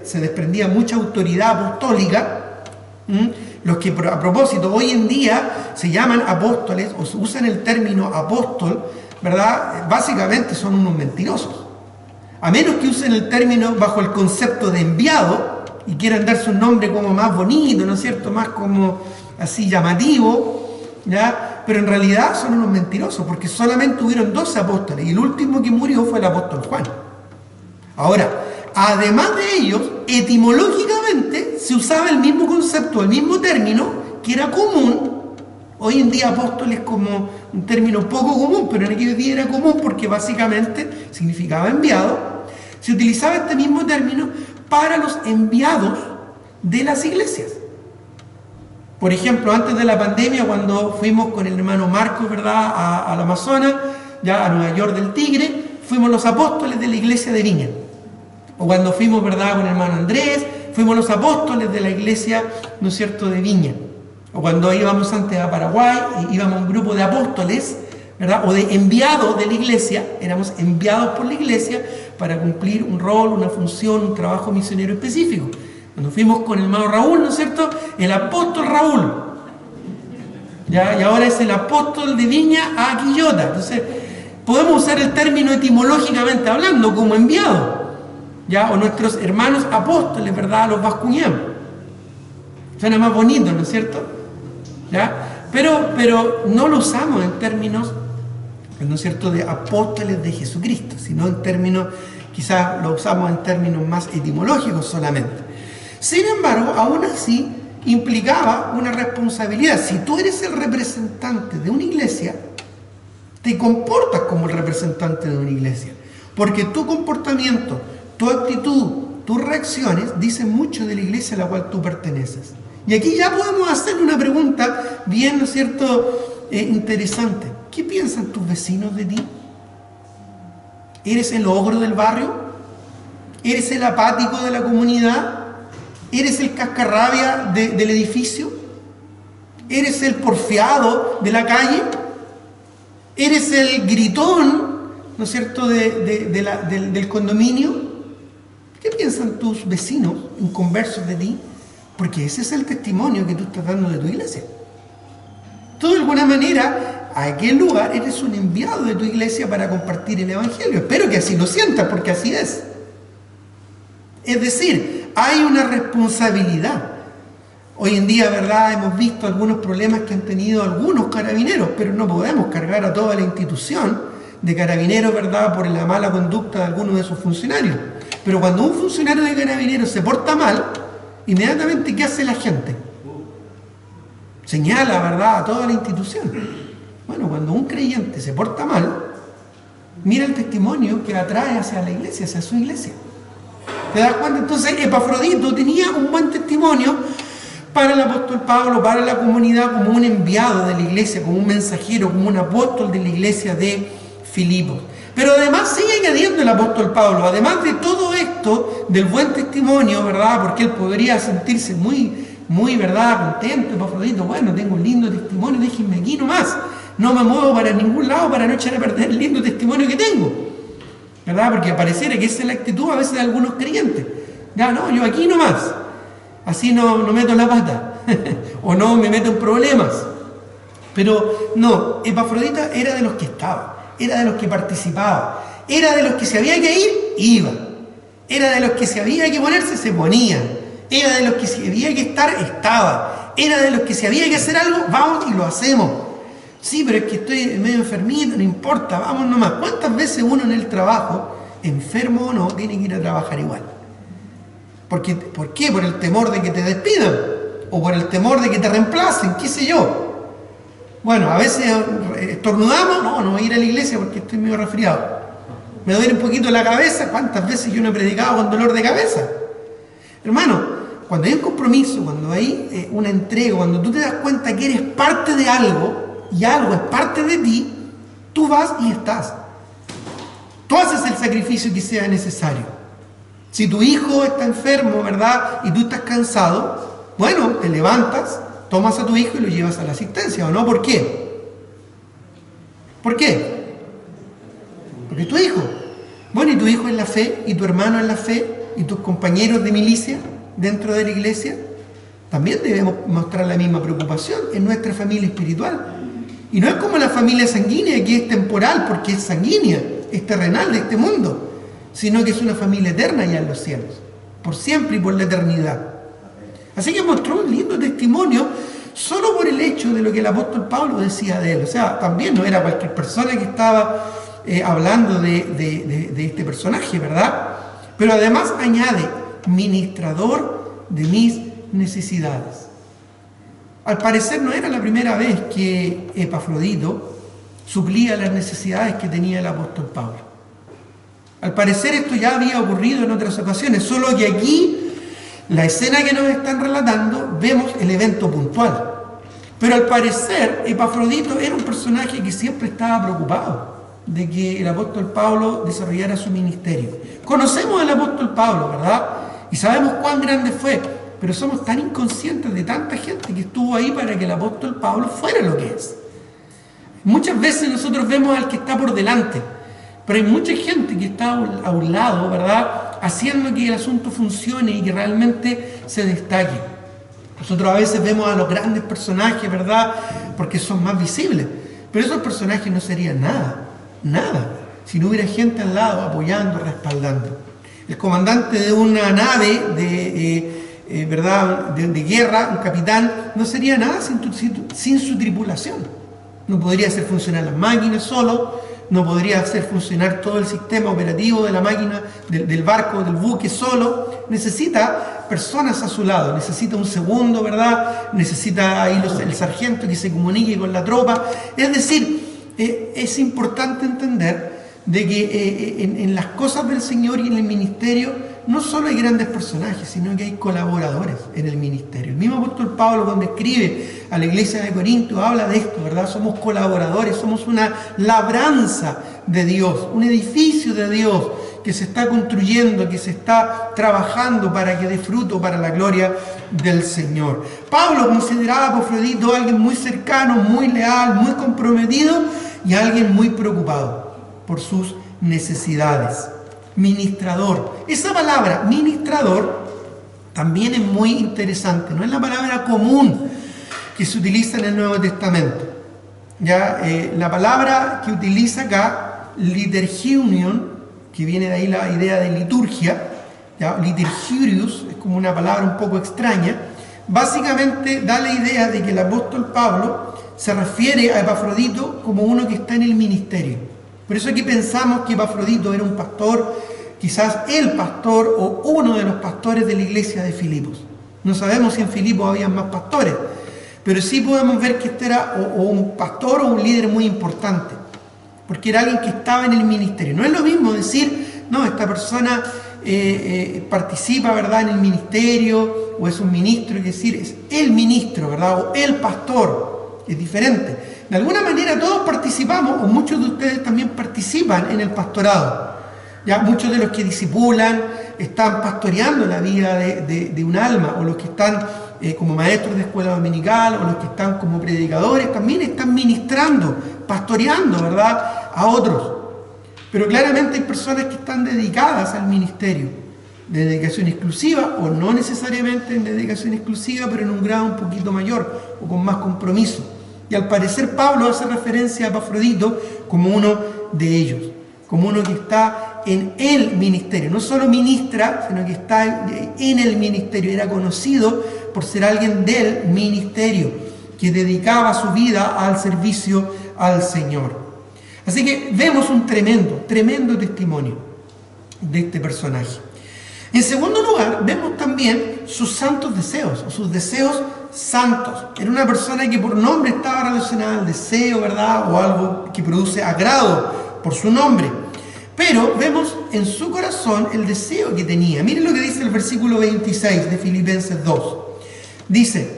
se desprendía mucha autoridad apostólica. Los que, a propósito, hoy en día se llaman apóstoles o se usan el término apóstol, ¿verdad? Básicamente son unos mentirosos. A menos que usen el término bajo el concepto de enviado y quieran darse un nombre como más bonito, ¿no es cierto? Más como así llamativo, ¿ya? Pero en realidad son unos mentirosos, porque solamente hubieron 12 apóstoles y el último que murió fue el apóstol Juan. Ahora, además de ellos, etimológicamente se usaba el mismo concepto, el mismo término, que era común. Hoy en día apóstol es como un término poco común, pero en aquel día era común porque básicamente significaba enviado. Se utilizaba este mismo término para los enviados de las iglesias. Por ejemplo, antes de la pandemia, cuando fuimos con el hermano Marcos, ¿verdad?, al Amazonas, ya a Nueva York del Tigre, fuimos los apóstoles de la iglesia de Viña. O cuando fuimos, ¿verdad?, con el hermano Andrés, fuimos los apóstoles de la iglesia, ¿no es cierto?, de Viña. O cuando íbamos antes a Paraguay, íbamos a un grupo de apóstoles, ¿verdad?, o de enviados de la iglesia, éramos enviados por la iglesia para cumplir un rol, una función, un trabajo misionero específico. Cuando fuimos con el hermano Raúl, ¿no es cierto?, el apóstol Raúl, ¿ya? Y ahora es el apóstol de Viña a Quillota. Entonces, podemos usar el término etimológicamente hablando como enviado, ¿ya? O nuestros hermanos apóstoles, ¿verdad?, los bascuñanos. Suena más bonito, ¿no es cierto? ¿Ya? Pero no lo usamos en términos, ¿no es cierto?, de apóstoles de Jesucristo, sino en términos, quizás lo usamos en términos más etimológicos solamente. Sin embargo, aún así implicaba una responsabilidad. Si tú eres el representante de una iglesia, te comportas como el representante de una iglesia, porque tu comportamiento, tu actitud, tus reacciones dicen mucho de la iglesia a la cual tú perteneces. Y aquí ya podemos hacer una pregunta bien, ¿no es cierto?, interesante. ¿Qué piensan tus vecinos de ti? ¿Eres el ogro del barrio? ¿Eres el apático de la comunidad? ¿Eres el cascarrabia del edificio? ¿Eres el porfiado de la calle? ¿Eres el gritón, ¿no es cierto?, del condominio? ¿Qué piensan tus vecinos inconversos de ti? Porque ese es el testimonio que tú estás dando de tu iglesia. Tú de alguna manera, a aquel lugar, eres un enviado de tu iglesia para compartir el evangelio. Espero que así lo sientas, porque así es. Es decir, hay una responsabilidad. Hoy en día, ¿verdad?, hemos visto algunos problemas que han tenido algunos carabineros, pero no podemos cargar a toda la institución de carabineros, ¿verdad?, por la mala conducta de algunos de sus funcionarios. Pero cuando un funcionario de carabineros se porta mal, inmediatamente, ¿qué hace la gente? Señala, ¿verdad?, a toda la institución. Bueno, cuando un creyente se porta mal, mira el testimonio que atrae hacia la iglesia, hacia su iglesia. ¿Te das cuenta? Entonces, Epafrodito tenía un buen testimonio para el apóstol Pablo, para la comunidad, como un enviado de la iglesia, como un mensajero, como un apóstol de la iglesia de Filipos. Pero además sigue añadiendo el apóstol Pablo, además de todo esto, del buen testimonio, ¿verdad?, porque él podría sentirse muy, ¿verdad?, contento, Epafrodito, bueno, tengo un lindo testimonio, déjenme aquí nomás, no me muevo para ningún lado para no echar a perder el lindo testimonio que tengo, ¿verdad?, porque pareciera que esa es la actitud a veces de algunos creyentes. Ya, no, yo aquí nomás, así no meto la pata, o no me meto en problemas. Pero no, Epafrodito era de los que estaba, era de los que participaba, era de los que si había que ir, iba, era de los que si había que ponerse, se ponía, era de los que si había que estar, estaba, era de los que si había que hacer algo, vamos y lo hacemos. Sí, pero es que estoy medio enfermito, no importa, vamos nomás. ¿Cuántas veces uno en el trabajo, enfermo o no, tiene que ir a trabajar igual? ¿Por qué? ¿Por el temor de que te despidan? ¿O por el temor de que te reemplacen? ¿Qué sé yo? Bueno, a veces estornudamos, no voy a ir a la iglesia porque estoy medio resfriado. Me duele un poquito la cabeza. ¿Cuántas veces yo no he predicado con dolor de cabeza? Hermano, cuando hay un compromiso, cuando hay una entrega, cuando tú te das cuenta que eres parte de algo y algo es parte de ti, tú vas y estás. Tú haces el sacrificio que sea necesario. Si tu hijo está enfermo, ¿verdad? Y tú estás cansado, bueno, te levantas, tomas a tu hijo y lo llevas a la asistencia, ¿o no? ¿Por qué? ¿Por qué? Porque es tu hijo. Bueno, y tu hijo en la fe, y tu hermano en la fe, y tus compañeros de milicia dentro de la iglesia, también debemos mostrar la misma preocupación en nuestra familia espiritual. Y no es como la familia sanguínea, que es temporal, porque es sanguínea, es terrenal de este mundo, sino que es una familia eterna allá en los cielos, por siempre y por la eternidad. Así que mostró un lindo testimonio solo por el hecho de lo que el apóstol Pablo decía de él. O sea, también no era cualquier persona que estaba hablando de este personaje, ¿verdad? Pero además añade, ministrador de mis necesidades. Al parecer no era la primera vez que Epafrodito suplía las necesidades que tenía el apóstol Pablo. Al parecer esto ya había ocurrido en otras ocasiones, solo que aquí, la escena que nos están relatando, vemos el evento puntual. Pero al parecer, Epafrodito era un personaje que siempre estaba preocupado de que el apóstol Pablo desarrollara su ministerio. Conocemos al apóstol Pablo, ¿verdad? Y sabemos cuán grande fue, pero somos tan inconscientes de tanta gente que estuvo ahí para que el apóstol Pablo fuera lo que es. Muchas veces nosotros vemos al que está por delante, pero hay mucha gente que está a un lado, ¿verdad?, haciendo que el asunto funcione y que realmente se destaque. Nosotros a veces vemos a los grandes personajes, ¿verdad?, porque son más visibles, pero esos personajes no serían nada, si no hubiera gente al lado apoyando, respaldando. El comandante de una nave de guerra, un capitán, no sería nada sin su tripulación. No podría hacer funcionar las máquinas solo, no podría hacer funcionar todo el sistema operativo de la máquina, del barco, del buque solo. Necesita personas a su lado, necesita un segundo, ¿verdad? Necesita ahí el sargento que se comunique con la tropa. Es decir, es importante entender de que en las cosas del Señor y en el ministerio no solo hay grandes personajes, sino que hay colaboradores en el ministerio. El mismo apóstol Pablo, cuando escribe a la iglesia de Corinto, habla de esto, ¿verdad? Somos colaboradores, somos una labranza de Dios, un edificio de Dios que se está construyendo, que se está trabajando para que dé fruto para la gloria del Señor. Pablo consideraba a Epafrodito alguien muy cercano, muy leal, muy comprometido y alguien muy preocupado por sus necesidades. Ministrador. Esa palabra, ministrador, también es muy interesante. No es la palabra común que se utiliza en el Nuevo Testamento. La palabra que utiliza acá, liturgiunion, que viene de ahí la idea de liturgia, liturgiurius, es como una palabra un poco extraña, básicamente da la idea de que el apóstol Pablo se refiere a Epafrodito como uno que está en el ministerio. Por eso aquí pensamos que Epafrodito era un pastor, quizás el pastor o uno de los pastores de la iglesia de Filipos. No sabemos si en Filipos había más pastores, pero sí podemos ver que este era o un pastor o un líder muy importante, porque era alguien que estaba en el ministerio. No es lo mismo decir, no, esta persona participa, ¿verdad?, en el ministerio, o es un ministro, es decir, es el ministro, ¿verdad?, o el pastor, es diferente. De alguna manera todos participamos, o muchos de ustedes también participan en el pastorado. Muchos de los que discipulan están pastoreando la vida de un alma, o los que están como maestros de escuela dominical, o los que están como predicadores, también están ministrando, pastoreando, ¿verdad?, a otros. Pero claramente hay personas que están dedicadas al ministerio, de dedicación exclusiva, o no necesariamente en dedicación exclusiva, pero en un grado un poquito mayor, o con más compromiso. Y al parecer Pablo hace referencia a Epafrodito como uno de ellos, como uno que está en el ministerio. No solo ministra, sino que está en el ministerio. Era conocido por ser alguien del ministerio, que dedicaba su vida al servicio al Señor. Así que vemos un tremendo testimonio de este personaje. En segundo lugar, vemos también sus santos deseos, o sus deseos santos. Era una persona que por nombre estaba relacionada al deseo, ¿verdad?, o algo que produce agrado por su nombre. Pero vemos en su corazón el deseo que tenía. Miren lo que dice el versículo 26 de Filipenses 2. Dice,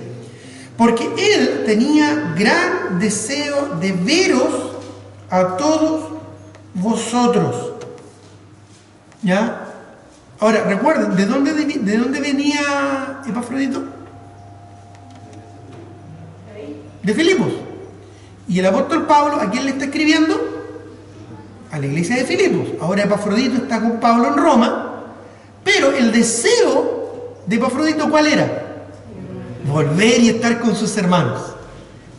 porque él tenía gran deseo de veros a todos vosotros ¿Ya? Ahora, recuerden, ¿de dónde venía Epafrodito? De Filipos. Y el apóstol Pablo, ¿a quién le está escribiendo? A la iglesia de Filipos. Ahora Epafrodito está con Pablo en Roma, pero el deseo de Epafrodito, ¿cuál era? Volver y estar con sus hermanos.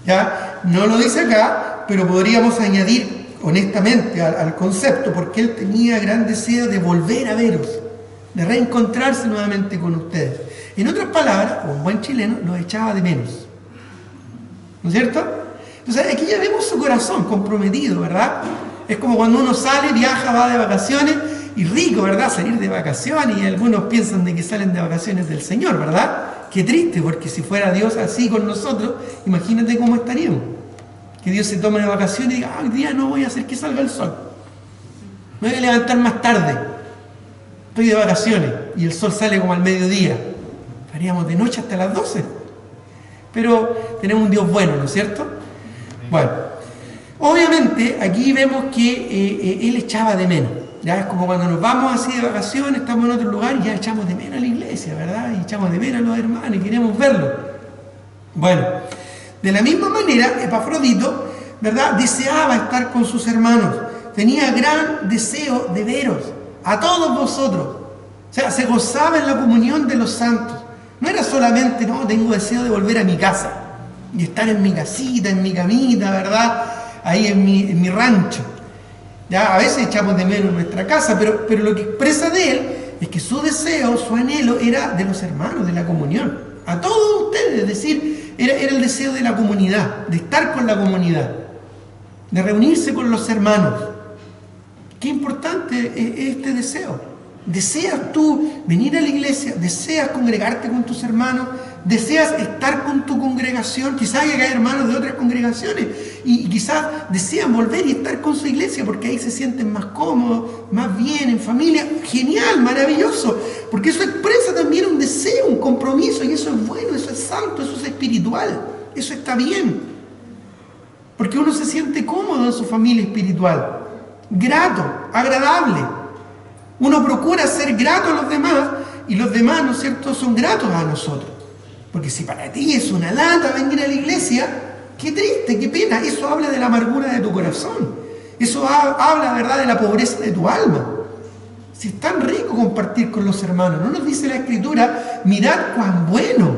¿Ya? No lo dice acá, pero podríamos añadir honestamente al concepto, porque él tenía gran deseo de volver a veros, de reencontrarse nuevamente con ustedes. En otras palabras, un buen chileno los echaba de menos. ¿No es cierto? Entonces aquí ya vemos su corazón comprometido, ¿verdad? Es como cuando uno sale, viaja, va de vacaciones, y rico, ¿verdad? Salir de vacaciones, y algunos piensan de que salen de vacaciones del Señor, ¿verdad? Qué triste, porque si fuera Dios así con nosotros, imagínate cómo estaríamos. Que Dios se tome de vacaciones y diga, hoy día no voy a hacer que salga el sol. Me voy a levantar más tarde. Estoy de vacaciones y el sol sale como al mediodía. Haríamos de noche hasta las 12. Pero tenemos un Dios bueno, ¿no es cierto? Bueno, obviamente aquí vemos que él echaba de menos. Ya es como cuando nos vamos así de vacaciones, estamos en otro lugar y ya echamos de menos a la iglesia, ¿verdad? Y echamos de menos a los hermanos y queremos verlos. Bueno, de la misma manera, Epafrodito, ¿verdad?, deseaba estar con sus hermanos. Tenía gran deseo de veros, a todos vosotros. O sea, se gozaba en la comunión de los santos. No era solamente, no, tengo deseo de volver a mi casa y estar en mi casita, en mi camita, ¿verdad?, ahí en mi rancho. Ya, a veces echamos de menos nuestra casa, pero lo que expresa de él es que su deseo, su anhelo era de los hermanos, de la comunión. A todos ustedes, es decir, era el deseo de la comunidad, de estar con la comunidad, de reunirse con los hermanos. Qué importante es este deseo. ¿Deseas tú venir a la iglesia? ¿Deseas congregarte con tus hermanos? ¿Deseas estar con tu congregación? Quizás haya hermanos de otras congregaciones y quizás desean volver y estar con su iglesia porque ahí se sienten más cómodos, más bien, en familia. Genial, maravilloso, porque eso expresa también un deseo, un compromiso, y eso es bueno, eso es santo, eso es espiritual, eso está bien, porque uno se siente cómodo en su familia espiritual, grato, agradable. Uno procura ser grato a los demás y los demás, ¿no es cierto?, son gratos a nosotros. Porque si para ti es una lata venir a la iglesia, qué triste, qué pena. Eso habla de la amargura de tu corazón. Eso habla, ¿verdad?, de la pobreza de tu alma. Si es tan rico compartir con los hermanos, ¿no nos dice la Escritura? Mirad cuán bueno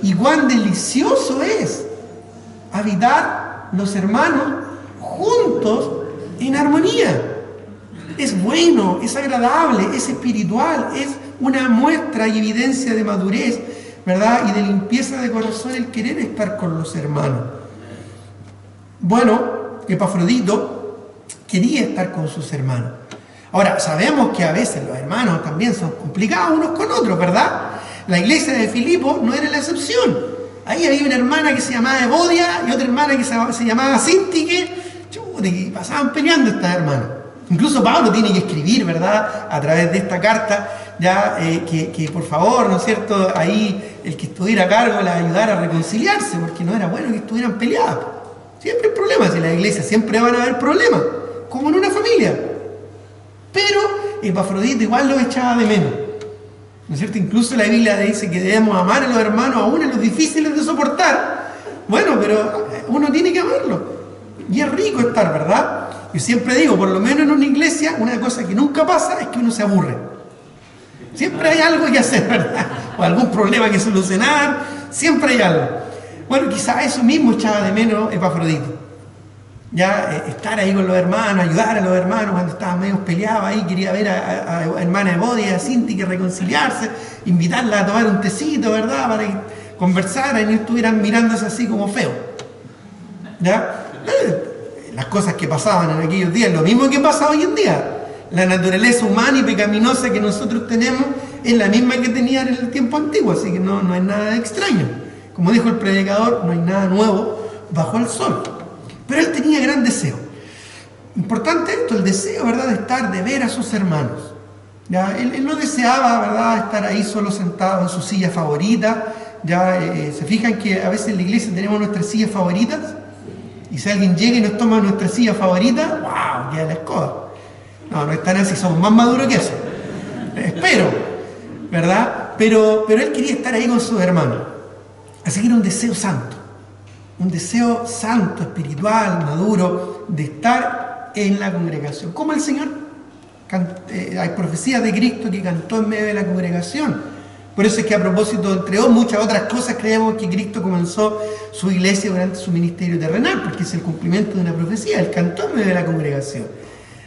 y cuán delicioso es habitar los hermanos juntos en armonía. Es bueno, es agradable, es espiritual, es una muestra y evidencia de madurez, ¿verdad?, y de limpieza de corazón el querer estar con los hermanos. Bueno, Epafrodito quería estar con sus hermanos. Ahora, sabemos que a veces los hermanos también son complicados unos con otros, ¿verdad? La iglesia de Filipos no era la excepción. Ahí había una hermana que se llamaba Evodia y otra hermana que se llamaba Sintique, que pasaban peleando estas hermanas. Incluso Pablo tiene que escribir, ¿verdad?, a través de esta carta, ya que por favor, ¿no es cierto?, ahí el que estuviera a cargo la ayudara a reconciliarse, porque no era bueno que estuvieran peleadas. Siempre hay problemas en la iglesia, siempre van a haber problemas, como en una familia. Pero Epafrodito igual lo echaba de menos, ¿no es cierto? Incluso la Biblia dice que debemos amar a los hermanos aún en los difíciles de soportar. Bueno, pero uno tiene que amarlo. Y es rico estar, ¿verdad? Yo siempre digo, por lo menos en una iglesia, una cosa que nunca pasa es que uno se aburre. Siempre hay algo que hacer, ¿verdad? O algún problema que solucionar, siempre hay algo. Bueno, quizá eso mismo echaba de menos Epafrodito. Ya estar ahí con los hermanos, ayudar a los hermanos cuando estaban medio peleados ahí, quería ver a hermana Evodia, a Cinti, que reconciliarse, invitarla a tomar un tecito, ¿verdad?, para que conversaran y no estuvieran mirándose así como feo. ¿Ya? Las cosas que pasaban en aquellos días, lo mismo que pasa hoy en día. La naturaleza humana y pecaminosa que nosotros tenemos es la misma que tenían en el tiempo antiguo, así que no es nada extraño. Como dijo el predicador, no hay nada nuevo bajo el sol. Pero él tenía gran deseo. Importante esto, el deseo, ¿verdad?, de estar, de ver a sus hermanos. ¿Ya? Él no deseaba, ¿verdad?, estar ahí solo sentado en su silla favorita. ¿Ya? ¿Se fijan que a veces en la iglesia tenemos nuestras sillas favoritas? Y si alguien llega y nos toma nuestra silla favorita, ¡wow!, queda la escoba. No, no están así, somos más maduros que eso. Espero, ¿verdad? Pero él quería estar ahí con sus hermanos. Así que era un deseo santo. Un deseo santo, espiritual, maduro, de estar en la congregación. Como el Señor, hay profecías de Cristo que cantó en medio de la congregación. Por eso es que a propósito, entre muchas otras cosas, creemos que Cristo comenzó su iglesia durante su ministerio terrenal, porque es el cumplimiento de una profecía. Él cantó en medio de la congregación.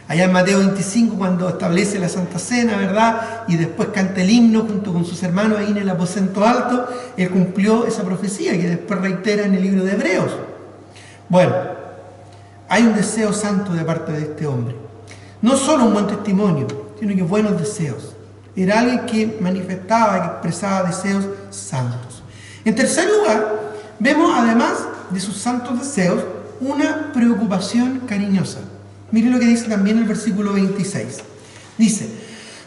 Allá en Mateo 25, cuando establece la Santa Cena, ¿verdad? Y después canta el himno junto con sus hermanos ahí en el aposento alto, él cumplió esa profecía que después reitera en el libro de Hebreos. Bueno, hay un deseo santo de parte de este hombre. No solo un buen testimonio, sino que buenos deseos. Era alguien que manifestaba, que expresaba deseos santos. En tercer lugar, vemos además de sus santos deseos, una preocupación cariñosa. Mire lo que dice también el versículo 26. Dice,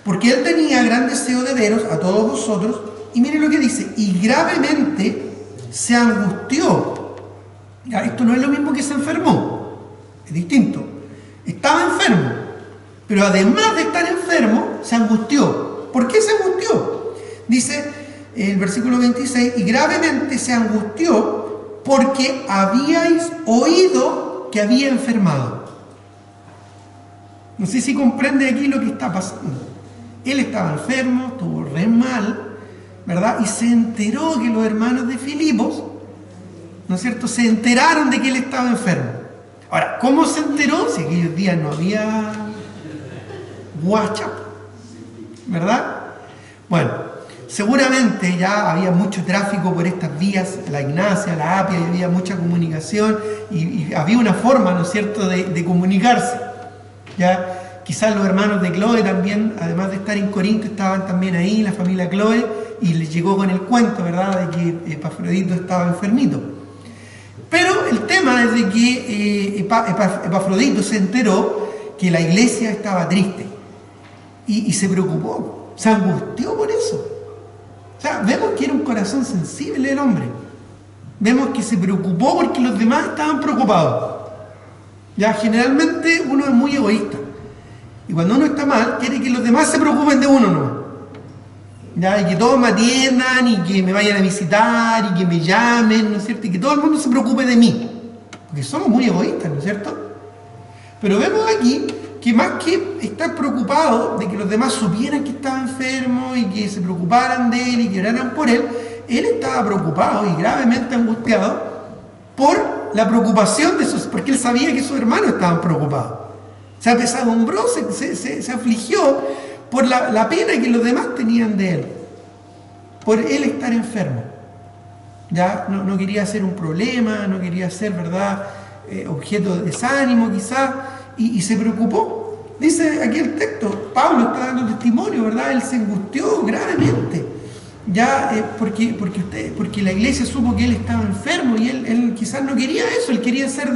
porque él tenía gran deseo de veros a todos vosotros, y mire lo que dice, y gravemente se angustió. Ya, esto no es lo mismo que se enfermó, es distinto. Estaba enfermo, pero además de estar enfermo, se angustió. ¿Por qué se angustió? Dice el versículo 26, y gravemente se angustió porque habíais oído que había enfermado. No sé si comprende aquí lo que está pasando. Él estaba enfermo, estuvo re mal, ¿verdad? Y se enteró que los hermanos de Filipos, ¿no es cierto?, se enteraron de que él estaba enfermo. Ahora, ¿cómo se enteró? Si aquellos días no había WhatsApp, ¿verdad? Bueno, seguramente ya había mucho tráfico por estas vías, la Ignacia, la Apia, y había mucha comunicación y había una forma, ¿no es cierto?, de comunicarse. Ya, quizás los hermanos de Chloe también, además de estar en Corinto, estaban también ahí, la familia Chloe, y les llegó con el cuento, ¿verdad?, de que Epafrodito estaba enfermito. Pero el tema es de que Epafrodito se enteró que la iglesia estaba triste y se preocupó, se angustió por eso. O sea, vemos que era un corazón sensible el hombre. Vemos que se preocupó porque los demás estaban preocupados. Ya, generalmente uno es muy egoísta. Y cuando uno está mal, quiere que los demás se preocupen de uno, ¿no? Ya, y que todos me atiendan, y que me vayan a visitar, y que me llamen, ¿no es cierto? Y que todo el mundo se preocupe de mí. Porque somos muy egoístas, ¿no es cierto? Pero vemos aquí que más que estar preocupado de que los demás supieran que estaba enfermo y que se preocuparan de él y que oraran por él, él estaba preocupado y gravemente angustiado por la preocupación de sus, porque él sabía que sus hermanos estaban preocupados. Se apesadumbró, se afligió por la pena que los demás tenían de él, por él estar enfermo. Ya no quería ser un problema, no quería ser, ¿verdad?, objeto de desánimo quizás, y se preocupó. Dice aquí el texto, Pablo está dando testimonio, ¿verdad? Él se angustió gravemente, ya porque la iglesia supo que él estaba enfermo y él quizás no quería eso, él quería ser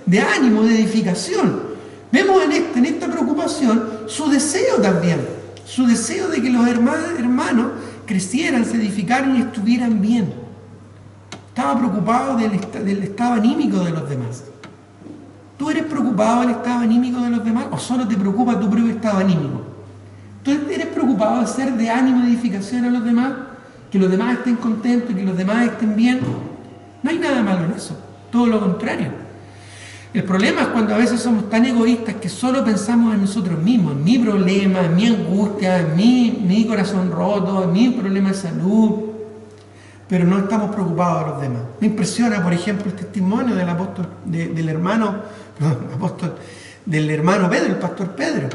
de ánimo, de edificación. Vemos en esta preocupación su deseo también, su deseo de que los hermanos crecieran, se edificaran y estuvieran bien. Estaba preocupado del estado anímico de los demás. ¿Tú eres preocupado del estado anímico de los demás o solo te preocupa tu propio estado anímico? ¿Tú eres preocupado de ser de ánimo y edificación a los demás? Que los demás estén contentos, que los demás estén bien. No hay nada malo en eso, todo lo contrario. El problema es cuando a veces somos tan egoístas que solo pensamos en nosotros mismos, en mi problema, en mi angustia, en mi corazón roto, en mi problema de salud, pero no estamos preocupados de los demás. Me impresiona, por ejemplo, el testimonio del apóstol, del hermano Pedro, el pastor Pedro.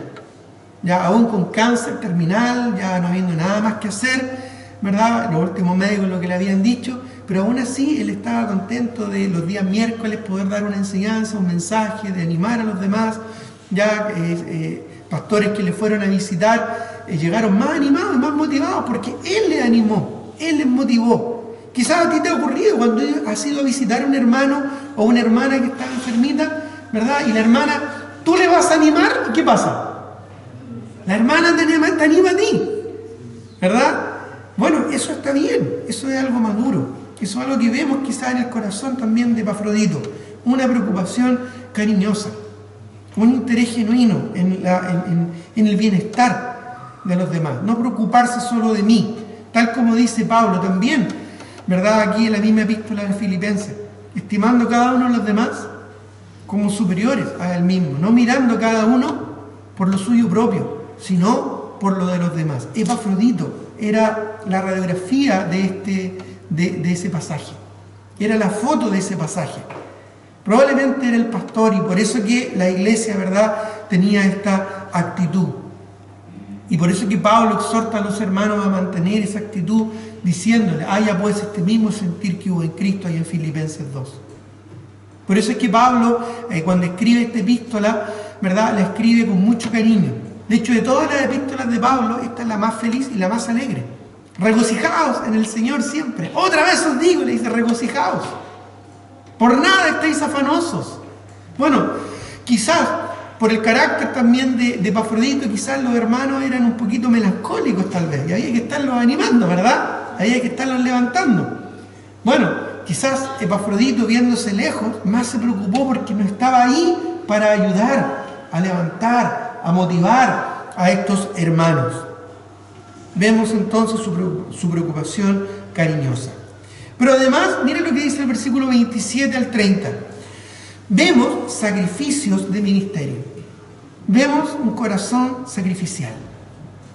Ya aún con cáncer terminal, ya no habiendo nada más que hacer, ¿verdad? Los últimos médicos lo que le habían dicho, pero aún así él estaba contento de los días miércoles poder dar una enseñanza, un mensaje, de animar a los demás. Ya pastores que le fueron a visitar llegaron más animados y más motivados porque él les animó, él les motivó. Quizás a ti te ha ocurrido cuando has ido a visitar a un hermano o una hermana que está enfermita, ¿verdad? Y la hermana, tú le vas a animar, ¿y qué pasa? La hermana te anima a ti, ¿verdad? Bueno, eso está bien, eso es algo maduro, eso es algo que vemos quizás en el corazón también de Epafrodito, una preocupación cariñosa, un interés genuino en en el bienestar de los demás, no preocuparse solo de mí, tal como dice Pablo también, ¿verdad? Aquí en la misma epístola de Filipenses, estimando cada uno de los demás como superiores a él mismo, no mirando cada uno por lo suyo propio, sino por lo de los demás. Epafrodito era la radiografía de ese pasaje, era la foto de ese pasaje. Probablemente era el pastor, y por eso que la iglesia, ¿verdad?, tenía esta actitud. Y por eso que Pablo exhorta a los hermanos a mantener esa actitud, diciéndole, haya pues este mismo sentir que hubo en Cristo y en Filipenses 2. Por eso es que Pablo, cuando escribe esta epístola, ¿verdad?, la escribe con mucho cariño. De hecho, de todas las epístolas de Pablo, esta es la más feliz y la más alegre. Regocijaos en el Señor siempre. Otra vez os digo, le dice, regocijaos. Por nada estéis afanosos. Bueno, quizás por el carácter también de Epafrodito, quizás los hermanos eran un poquito melancólicos tal vez, y había que estarlos animando, ¿verdad? Había que estarlos levantando. Bueno, quizás Epafrodito, viéndose lejos, más se preocupó porque no estaba ahí para ayudar, a levantar, a motivar a estos hermanos. Vemos entonces su preocupación cariñosa. Pero además, miren lo que dice el versículo 27 al 30. Vemos sacrificios de ministerio. Vemos un corazón sacrificial,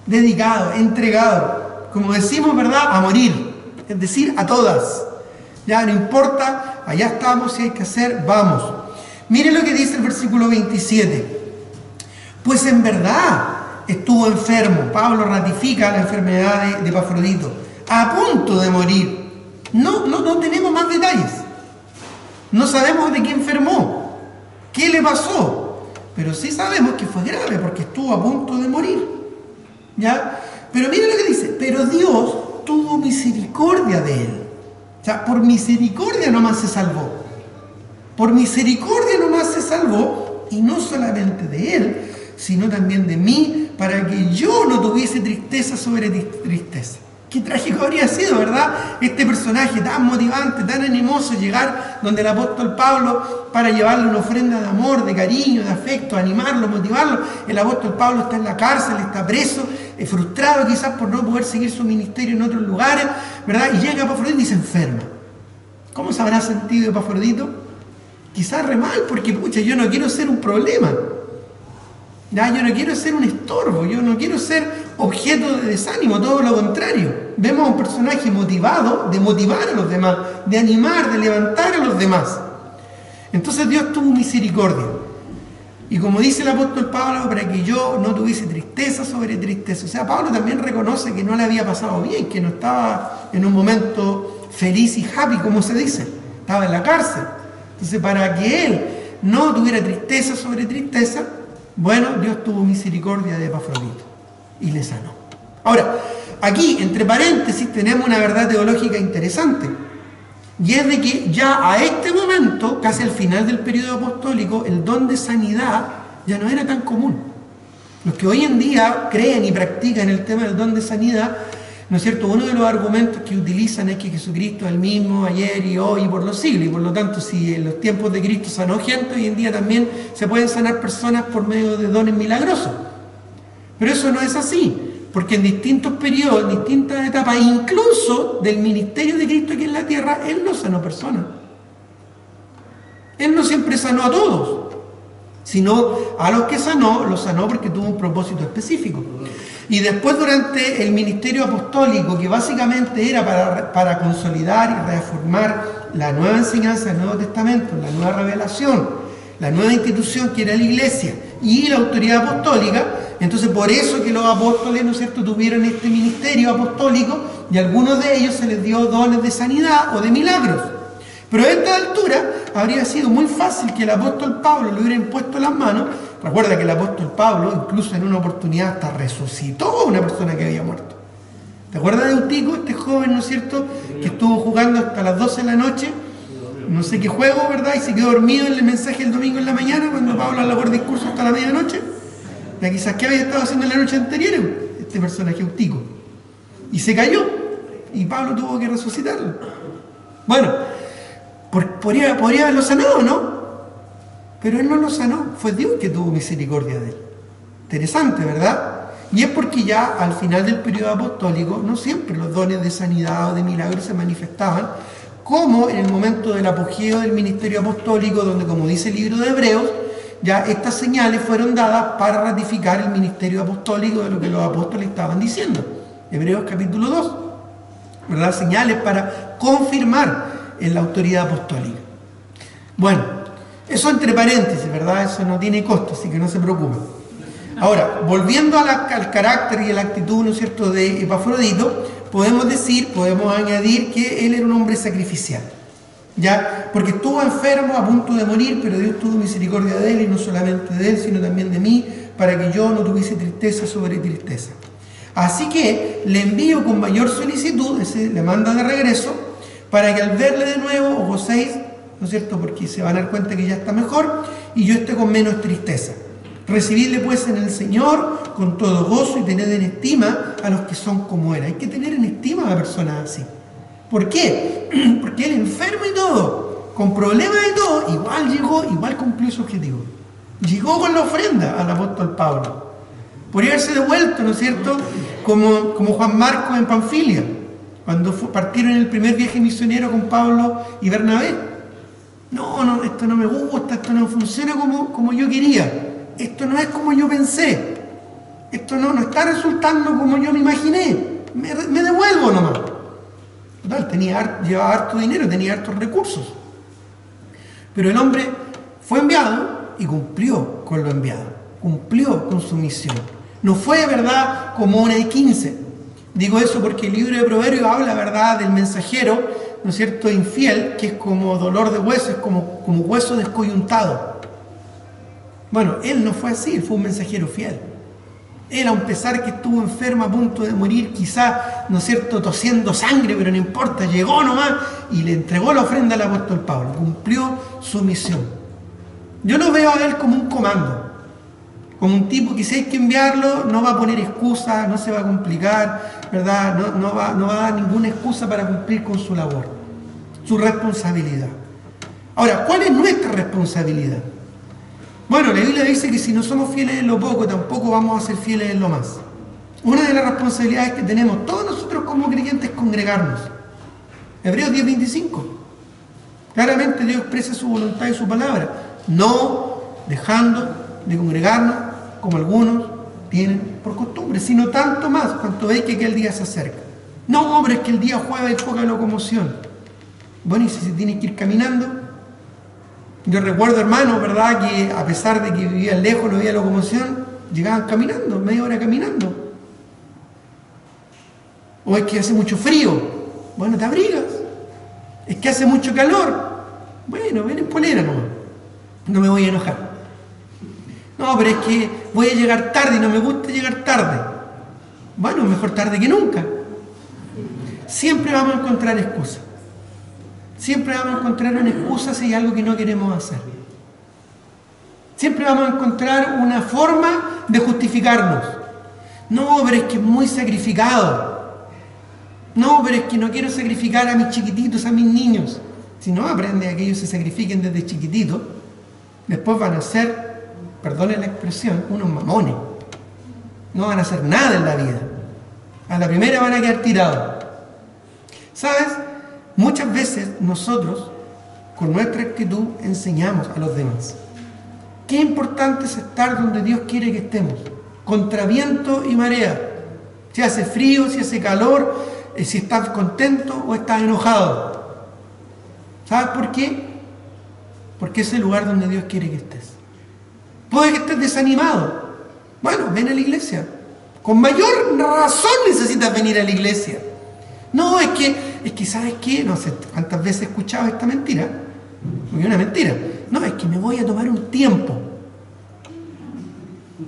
dedicado, entregado, como decimos, ¿verdad?, a morir, es decir, a todas. Ya no importa, allá estamos, si hay que hacer, vamos. Miren lo que dice el versículo 27. Pues en verdad estuvo enfermo. Pablo ratifica la enfermedad de Epafrodito, a punto de morir. No tenemos más detalles. No sabemos de qué enfermó, qué le pasó, pero sí sabemos que fue grave porque estuvo a punto de morir. ¿Ya? Pero miren lo que dice, pero Dios tuvo misericordia de él. O sea, por misericordia nomás se salvó. Por misericordia nomás se salvó, y no solamente de él, sino también de mí, para que yo no tuviese tristeza sobre tristeza. Qué trágico habría sido, ¿verdad? Este personaje tan motivante, tan animoso, llegar donde el apóstol Pablo para llevarle una ofrenda de amor, de cariño, de afecto, animarlo, motivarlo. El apóstol Pablo está en la cárcel, está preso, frustrado quizás por no poder seguir su ministerio en otros lugares, ¿verdad? Y llega Epafrodito y se enferma. ¿Cómo se habrá sentido Epafrodito? Quizás re mal, porque pucha, yo no quiero ser un problema. Ya, yo no quiero ser un estorbo, yo no quiero ser objeto de desánimo, todo lo contrario. Vemos a un personaje motivado de motivar a los demás, de animar, de levantar a los demás. Entonces Dios tuvo misericordia. Y como dice el apóstol Pablo, para que yo no tuviese tristeza sobre tristeza. O sea, Pablo también reconoce que no le había pasado bien, que no estaba en un momento feliz y happy, como se dice. Estaba en la cárcel. Entonces, para que él no tuviera tristeza sobre tristeza, bueno, Dios tuvo misericordia de Epafrodito y le sanó. Ahora, aquí, entre paréntesis, tenemos una verdad teológica interesante. Y es de que ya a este momento, casi al final del periodo apostólico, el don de sanidad ya no era tan común. Los que hoy en día creen y practican el tema del don de sanidad, ¿no es cierto? Uno de los argumentos que utilizan es que Jesucristo es el mismo ayer y hoy y por los siglos, y por lo tanto, si en los tiempos de Cristo sanó gente, hoy en día también se pueden sanar personas por medio de dones milagrosos. Pero eso no es así, porque en distintos periodos, en distintas etapas, incluso del ministerio de Cristo aquí en la tierra, Él no sanó personas. Él no siempre sanó a todos, sino a los que sanó, los sanó porque tuvo un propósito específico. Y después, durante el ministerio apostólico, que básicamente era para consolidar y reafirmar la nueva enseñanza del Nuevo Testamento, la nueva revelación, la nueva institución que era la iglesia y la autoridad apostólica, entonces por eso que los apóstoles, ¿no es cierto?, tuvieron este ministerio apostólico, y a algunos de ellos se les dio dones de sanidad o de milagros. Pero a esta altura habría sido muy fácil que el apóstol Pablo le hubiera impuesto las manos. Recuerda que el apóstol Pablo, incluso en una oportunidad, hasta resucitó a una persona que había muerto. ¿Te acuerdas de Eutico, este joven, ¿no es cierto?, que estuvo jugando hasta las 12 de la noche, no sé qué juego, ¿verdad?, y se quedó dormido en el mensaje el domingo en la mañana, cuando Pablo alargó el discurso hasta la medianoche. Ya quizás, ¿qué había estado haciendo en la noche anterior este personaje Eutico? Y se cayó, y Pablo tuvo que resucitarlo. Bueno, podría haberlo sanado, ¿no? Pero él no lo sanó, fue Dios que tuvo misericordia de él. Interesante, ¿verdad? Y es porque ya al final del periodo apostólico no siempre los dones de sanidad o de milagros se manifestaban, como en el momento del apogeo del ministerio apostólico, donde, como dice el libro de Hebreos, ya estas señales fueron dadas para ratificar el ministerio apostólico de lo que los apóstoles estaban diciendo. Hebreos capítulo 2, ¿verdad? Señales para confirmar en la autoridad apostólica. Bueno, eso entre paréntesis, ¿verdad? Eso no tiene costo, así que no se preocupen. Ahora, volviendo al carácter y a la actitud, ¿no es cierto?, de Epafrodito, podemos añadir que él era un hombre sacrificial, ¿ya? Porque estuvo enfermo, a punto de morir, pero Dios tuvo misericordia de él, y no solamente de él, sino también de mí, para que yo no tuviese tristeza sobre tristeza. Así que le envío con mayor solicitud, le manda de regreso, para que al verle de nuevo os gocéis, ¿no es cierto?, porque se van a dar cuenta que ya está mejor, y yo esté con menos tristeza. Recibidle pues en el Señor con todo gozo y tened en estima a los que son como Él. Hay que tener en estima a personas así. ¿Por qué? Porque él enfermo y todo, con problemas y todo, igual llegó, igual cumplió su objetivo. Llegó con la ofrenda al apóstol Pablo. Podría haberse devuelto, ¿no es cierto?, como Juan Marcos en Panfilia, cuando partieron en el primer viaje misionero con Pablo y Bernabé. No, esto no me gusta, esto no funciona como yo quería. Esto no es como yo pensé. Esto no está resultando como yo me imaginé. Me devuelvo nomás. Total, llevaba harto dinero, tenía hartos recursos. Pero el hombre fue enviado y cumplió con lo enviado. Cumplió con su misión. No fue, ¿verdad?, como una de 15. Digo eso porque el libro de Proverbios habla, ¿verdad?, del mensajero, ¿no es cierto?, infiel, que es como dolor de hueso, es como hueso descoyuntado. Bueno, él no fue así, él fue un mensajero fiel. Él, a pesar que estuvo enfermo a punto de morir, quizá, ¿no es cierto?, tosiendo sangre, pero no importa, llegó nomás y le entregó la ofrenda al apóstol Pablo, cumplió su misión. Yo lo veo a él como un comando, como un tipo que si hay que enviarlo, no va a poner excusas, no se va a complicar, ¿verdad? No va a dar ninguna excusa para cumplir con su labor, su responsabilidad. Ahora, ¿cuál es nuestra responsabilidad? Bueno, la Biblia dice que si no somos fieles en lo poco, tampoco vamos a ser fieles en lo más. Una de las responsabilidades que tenemos todos nosotros como creyentes es congregarnos. Hebreos 10:25. Claramente Dios expresa su voluntad y su palabra, no dejando de congregarnos como algunos tienen por costumbre, sino tanto más cuanto veis que aquel día se acerca. No, hombre, es que el día jueves hay poca locomoción. Bueno, y si se tiene que ir caminando. Yo recuerdo, hermanos, ¿verdad?, que a pesar de que vivían lejos, no había locomoción, llegaban caminando, media hora caminando. O es que hace mucho frío, bueno, te abrigas. Es que hace mucho calor, bueno, ven en polera nomás, no me voy a enojar. No, pero es que voy a llegar tarde y no me gusta llegar tarde. Bueno, mejor tarde que nunca. Siempre vamos a encontrar excusas. Siempre vamos a encontrar una excusa si hay algo que no queremos hacer. Siempre vamos a encontrar una forma de justificarnos. No, pero es que es muy sacrificado. No, pero es que no quiero sacrificar a mis chiquititos, a mis niños. Si no aprende a que ellos se sacrifiquen desde chiquititos, después van a ser, perdonen la expresión, unos mamones. No van a hacer nada en la vida. A la primera van a quedar tirados. ¿Sabes? Muchas veces nosotros, con nuestra actitud, enseñamos a los demás. Qué importante es estar donde Dios quiere que estemos, contra viento y marea. Si hace frío, si hace calor, si estás contento o estás enojado. ¿Sabes por qué? Porque es el lugar donde Dios quiere que estés. Puede que estés desanimado. Bueno, ven a la iglesia. Con mayor razón necesitas venir a la iglesia. No, es que ¿sabes qué? No sé cuántas veces he escuchado esta mentira. Porque es una mentira. No, es que me voy a tomar un tiempo.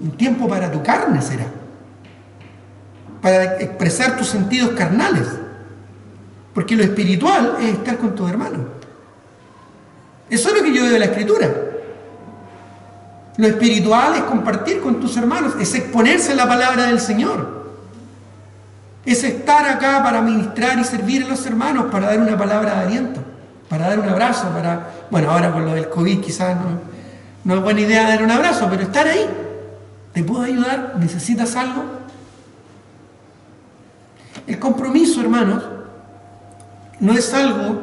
Un tiempo para tu carne será. Para expresar tus sentidos carnales. Porque lo espiritual es estar con tus hermanos. Eso es lo que yo veo de la Escritura. Lo espiritual es compartir con tus hermanos, es exponerse a la palabra del Señor. Es estar acá para ministrar y servir a los hermanos, para dar una palabra de aliento, para dar un abrazo, bueno, ahora con lo del COVID quizás no es buena idea dar un abrazo, pero estar ahí, ¿Te puedo ayudar? ¿Necesitas algo? El compromiso, hermanos, no es algo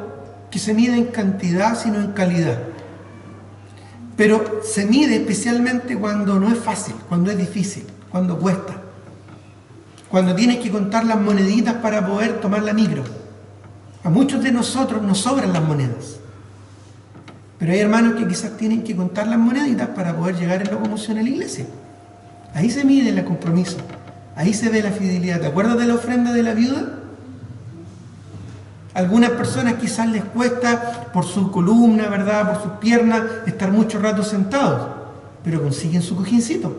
que se mide en cantidad, sino en calidad. Pero se mide especialmente cuando no es fácil, cuando es difícil, cuando cuesta. Cuando tienes que contar las moneditas para poder tomar la micro. A muchos de nosotros nos sobran las monedas. Pero hay hermanos que quizás tienen que contar las moneditas para poder llegar en locomoción a la iglesia. Ahí se mide el compromiso. Ahí se ve la fidelidad. ¿Te acuerdas de la ofrenda de la viuda? Algunas personas quizás les cuesta por su columna, ¿verdad?, por sus piernas, estar mucho rato sentados, pero consiguen su cojincito.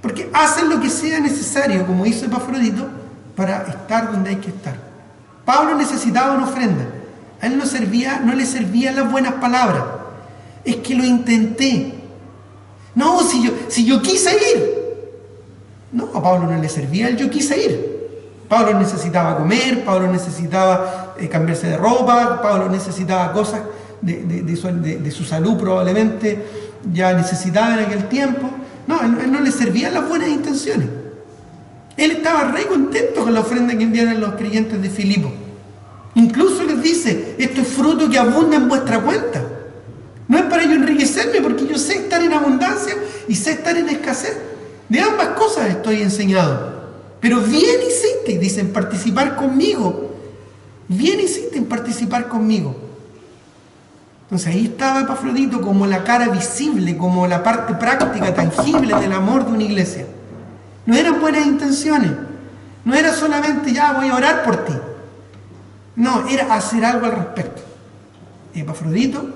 Porque hacen lo que sea necesario, como hizo Epafrodito, para estar donde hay que estar. Pablo necesitaba una ofrenda. A él no le servían las buenas palabras. Es que lo intenté. No, si yo quise ir. No, a Pablo no le servía el yo quise ir. Pablo necesitaba comer, Pablo necesitaba cambiarse de ropa, Pablo necesitaba cosas de su salud probablemente ya necesitaba en aquel tiempo. No, a él no le servían las buenas intenciones. Él estaba re contento con la ofrenda que enviaron los creyentes de Filipo. Incluso les dice, esto es fruto que abunda en vuestra cuenta. No es para yo enriquecerme, porque yo sé estar en abundancia y sé estar en escasez. De ambas cosas estoy enseñado. Pero bien hiciste, dicen, participar conmigo. Bien hiciste en participar conmigo. Entonces ahí estaba Epafrodito como la cara visible, como la parte práctica, tangible del amor de una iglesia. No eran buenas intenciones. No era solamente, ya voy a orar por ti. No, era hacer algo al respecto. Epafrodito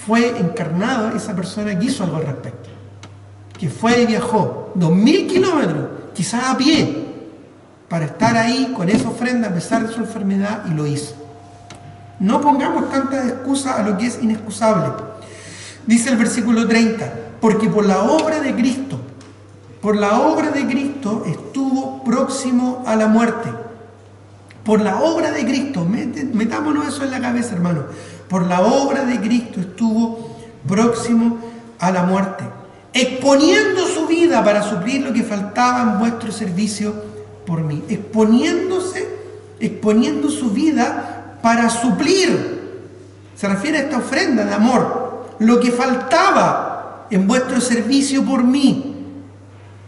fue encarnado, esa persona que hizo algo al respecto. Que fue y viajó 2000 kilómetros, quizás a pie, para estar ahí con esa ofrenda a pesar de su enfermedad, y lo hizo. No pongamos tantas excusas a lo que es inexcusable. Dice el versículo 30, porque por la obra de Cristo estuvo próximo a la muerte. Por la obra de Cristo, metámonos eso en la cabeza, hermano. Por la obra de Cristo estuvo próximo a la muerte, exponiendo su vida para suplir lo que faltaba en vuestro servicio por mí. Exponiendo su vida para suplir, se refiere a esta ofrenda de amor, lo que faltaba en vuestro servicio por mí.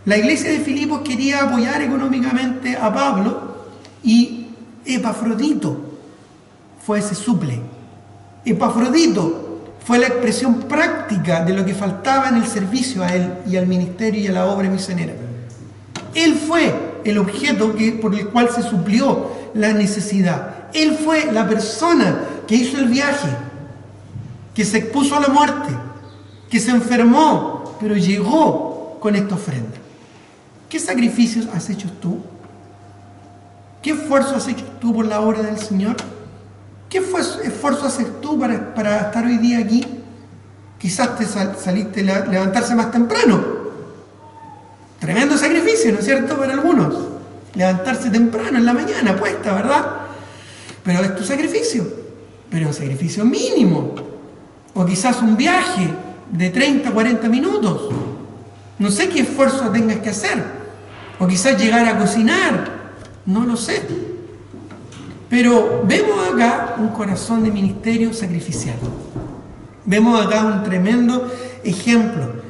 La iglesia de Filipos quería apoyar económicamente a Pablo, y Epafrodito fue ese suple. Epafrodito fue la expresión práctica de lo que faltaba en el servicio a él y al ministerio y a la obra misionera. Él fue el objeto por el cual se suplió la necesidad. Él fue la persona que hizo el viaje, que se expuso a la muerte, que se enfermó, pero llegó con esta ofrenda. ¿Qué sacrificios has hecho tú? ¿Qué esfuerzo has hecho tú por la obra del Señor? ¿Qué esfuerzo haces tú para estar hoy día aquí? Quizás te saliste a levantarse más temprano. Tremendo sacrificio, ¿no es cierto? Para algunos. Levantarse temprano en la mañana, puesta, ¿verdad? Pero es tu sacrificio. Pero es un sacrificio mínimo. O quizás un viaje de 30, 40 minutos. No sé qué esfuerzo tengas que hacer. O quizás llegar a cocinar. No lo sé. Pero vemos acá un corazón de ministerio sacrificial. Vemos acá un tremendo ejemplo.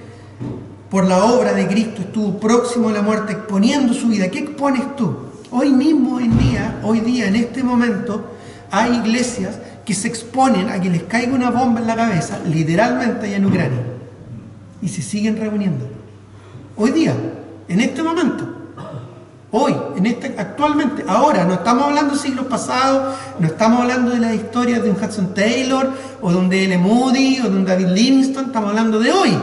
Por la obra de Cristo estuvo próximo a la muerte, exponiendo su vida. ¿Qué expones tú? Hoy mismo, hoy día, en este momento, hay iglesias que se exponen a que les caiga una bomba en la cabeza, literalmente allá en Ucrania. Y se siguen reuniendo. Hoy día, en este momento. Hoy, actualmente, ahora, no estamos hablando de siglos pasados, no estamos hablando de las historias de un Hudson Taylor, o de un D.L. Moody, o de un David Livingstone, estamos hablando de hoy.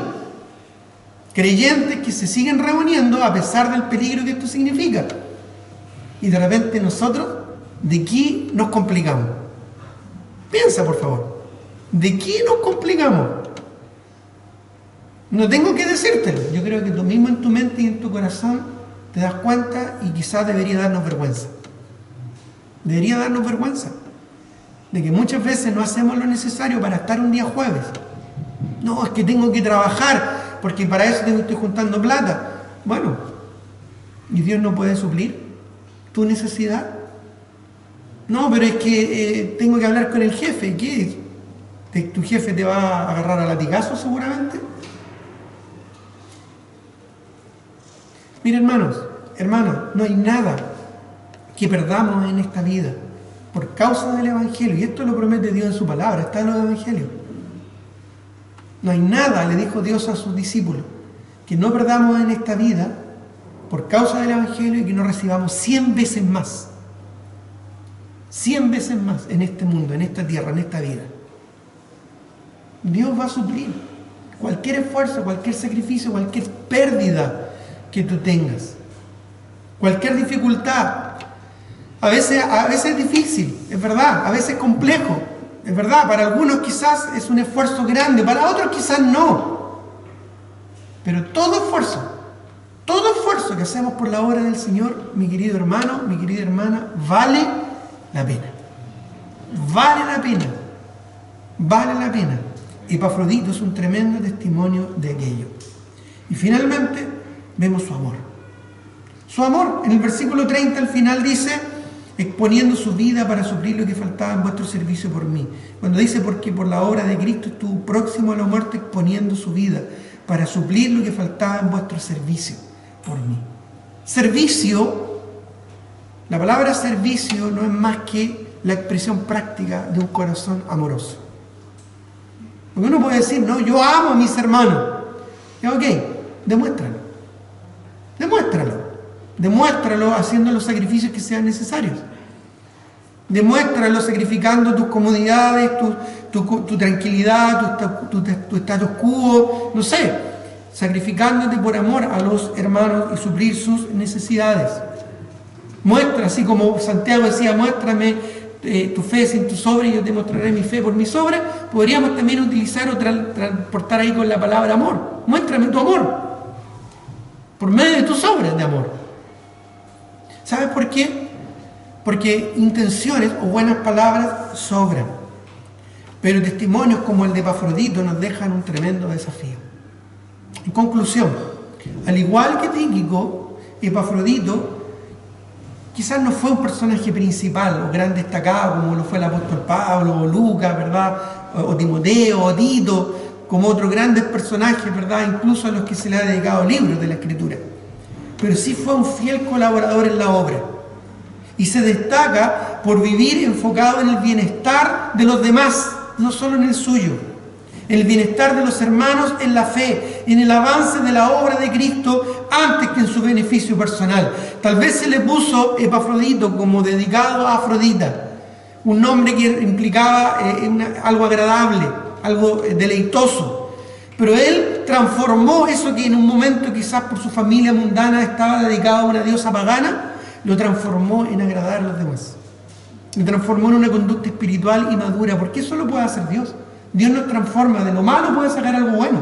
Creyentes que se siguen reuniendo a pesar del peligro que esto significa. Y de repente nosotros, ¿de qué nos complicamos? Piensa, por favor. ¿De qué nos complicamos? No tengo que decírtelo. Yo creo que tú mismo en tu mente y en tu corazón te das cuenta, y quizás debería darnos vergüenza. Debería darnos vergüenza de que muchas veces no hacemos lo necesario para estar un día jueves. No, es que tengo que trabajar. porque para eso estoy juntando plata. Bueno, ¿y Dios no puede suplir tu necesidad? No, pero es que tengo que hablar con el jefe. ¿Qué? ¿Tu jefe te va a agarrar a latigazos seguramente? Miren, hermanos, hermanas, no hay nada que perdamos en esta vida por causa del Evangelio, y esto lo promete Dios en su palabra, está en los Evangelios. No hay nada, le dijo Dios a sus discípulos, que no perdamos en esta vida por causa del Evangelio y que no recibamos 100 veces más. 100 veces más en este mundo, en esta tierra, en esta vida. Dios va a suplir cualquier esfuerzo, cualquier sacrificio, cualquier pérdida que tú tengas, cualquier dificultad. A veces es difícil, es verdad, a veces es complejo, es verdad, para algunos quizás es un esfuerzo grande, para otros quizás no. Pero todo esfuerzo que hacemos por la obra del Señor, mi querido hermano, mi querida hermana, vale la pena. Vale la pena. Vale la pena. Epafrodito es un tremendo testimonio de aquello. Y finalmente vemos su amor. Su amor, en el versículo 30 al final dice, exponiendo su vida para suplir lo que faltaba en vuestro servicio por mí. Cuando dice, porque por la obra de Cristo estuvo próximo a la muerte, exponiendo su vida para suplir lo que faltaba en vuestro servicio por mí. Servicio, la palabra servicio no es más que la expresión práctica de un corazón amoroso. Porque uno puede decir, no, yo amo a mis hermanos. Y ok, demuéstralo. Demuéstralo haciendo los sacrificios que sean necesarios. Demuéstralo sacrificando tus comodidades, tu tranquilidad, tu status quo, no sé, sacrificándote por amor a los hermanos y suplir sus necesidades. Muestra, así como Santiago decía, muéstrame tu fe sin tus obras y yo te mostraré mi fe por mis obras. Podríamos también utilizar o transportar ahí con la palabra amor. Muéstrame tu amor por medio de tus obras de amor. ¿Sabes por qué? Porque intenciones o buenas palabras sobran, pero testimonios como el de Epafrodito nos dejan un tremendo desafío. En conclusión, al igual que Tíquico, Epafrodito quizás no fue un personaje principal o gran destacado como lo fue el apóstol Pablo o Lucas, ¿verdad? O Timoteo o Tito, como otros grandes personajes, ¿verdad? Incluso a los que se le ha dedicado libros de la Escritura. Pero sí fue un fiel colaborador en la obra. Y se destaca por vivir enfocado en el bienestar de los demás, no solo en el suyo. En el bienestar de los hermanos en la fe, en el avance de la obra de Cristo antes que en su beneficio personal. Tal vez se le puso Epafrodito como dedicado a Afrodita, un nombre que implicaba algo agradable, algo deleitoso. Pero él transformó eso que en un momento quizás por su familia mundana estaba dedicado a una diosa pagana, lo transformó en agradar a los demás. Lo transformó en una conducta espiritual y madura, porque eso lo puede hacer Dios. Dios nos transforma, de lo malo puede sacar algo bueno.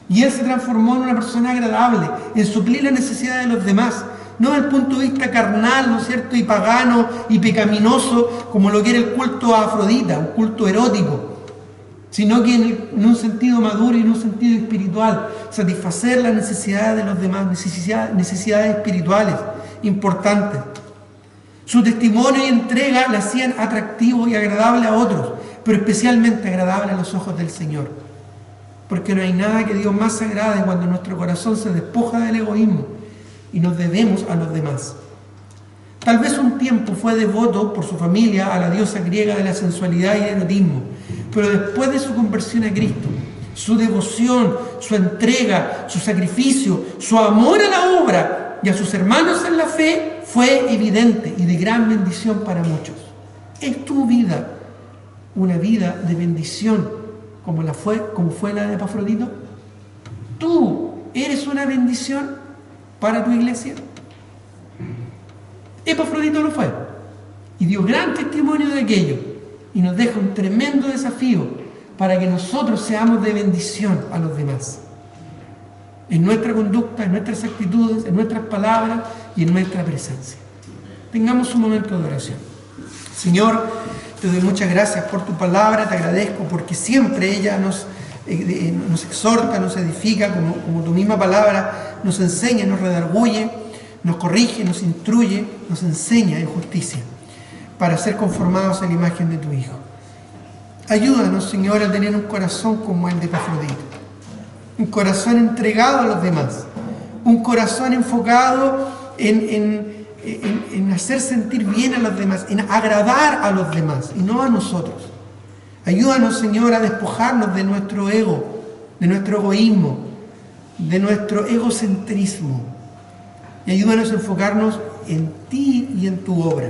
Y él se transformó en una persona agradable, en suplir la necesidad de los demás, no desde el punto de vista carnal, ¿no es cierto?, y pagano y pecaminoso, como lo quiere el culto a Afrodita, un culto erótico, sino que en un sentido maduro y en un sentido espiritual, satisfacer las necesidades de los demás, necesidades espirituales importantes. Su testimonio y entrega le hacían atractivo y agradable a otros, pero especialmente agradable a los ojos del Señor. Porque no hay nada que Dios más agrade cuando nuestro corazón se despoja del egoísmo y nos debemos a los demás. Tal vez un tiempo fue devoto por su familia a la diosa griega de la sensualidad y el erotismo, pero después de su conversión a Cristo, su devoción, su entrega, su sacrificio, su amor a la obra y a sus hermanos en la fe fue evidente y de gran bendición para muchos. ¿Es tu vida una vida de bendición como fue la de Epafrodito? ¿Tú eres una bendición para tu iglesia? Epafrodito lo fue y dio gran testimonio de aquello y nos deja un tremendo desafío para que nosotros seamos de bendición a los demás en nuestra conducta, en nuestras actitudes, en nuestras palabras y en nuestra presencia. Tengamos un momento de oración. Señor, te doy muchas gracias por tu palabra, te agradezco porque siempre ella nos nos exhorta, nos edifica, como tu misma palabra nos enseña, nos redarguye, nos corrige, nos instruye, nos enseña en justicia, para ser conformados a la imagen de tu Hijo. Ayúdanos, Señor, a tener un corazón como el de Epafrodito, un corazón entregado a los demás, un corazón enfocado en hacer sentir bien a los demás, en agradar a los demás y no a nosotros. Ayúdanos, Señor, a despojarnos de nuestro ego, de nuestro egoísmo, de nuestro egocentrismo. Y ayúdanos a enfocarnos en ti y en tu obra.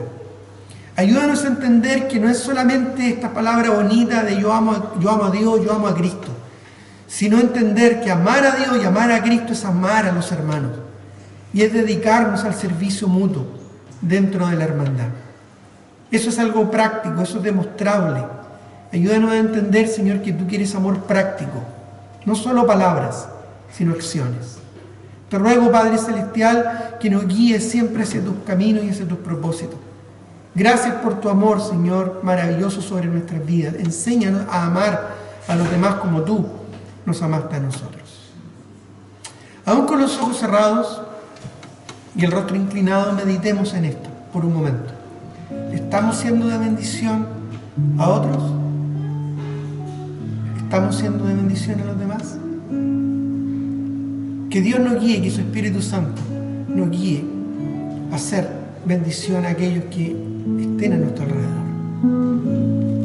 Ayúdanos a entender que no es solamente esta palabra bonita de yo amo a Dios, yo amo a Cristo, sino entender que amar a Dios y amar a Cristo es amar a los hermanos y es dedicarnos al servicio mutuo dentro de la hermandad. Eso es algo práctico, eso es demostrable. Ayúdanos a entender, Señor, que tú quieres amor práctico, no solo palabras, sino acciones. Te ruego, Padre Celestial, que nos guíes siempre hacia tus caminos y hacia tus propósitos. Gracias por tu amor, Señor, maravilloso sobre nuestras vidas. Enséñanos a amar a los demás como tú nos amaste a nosotros. Aún con los ojos cerrados y el rostro inclinado, meditemos en esto por un momento. ¿Estamos siendo de bendición a otros? ¿Estamos siendo de bendición a los demás? Que Dios nos guíe, que su Espíritu Santo nos guíe a hacer bendición a aquellos que estén a nuestro alrededor.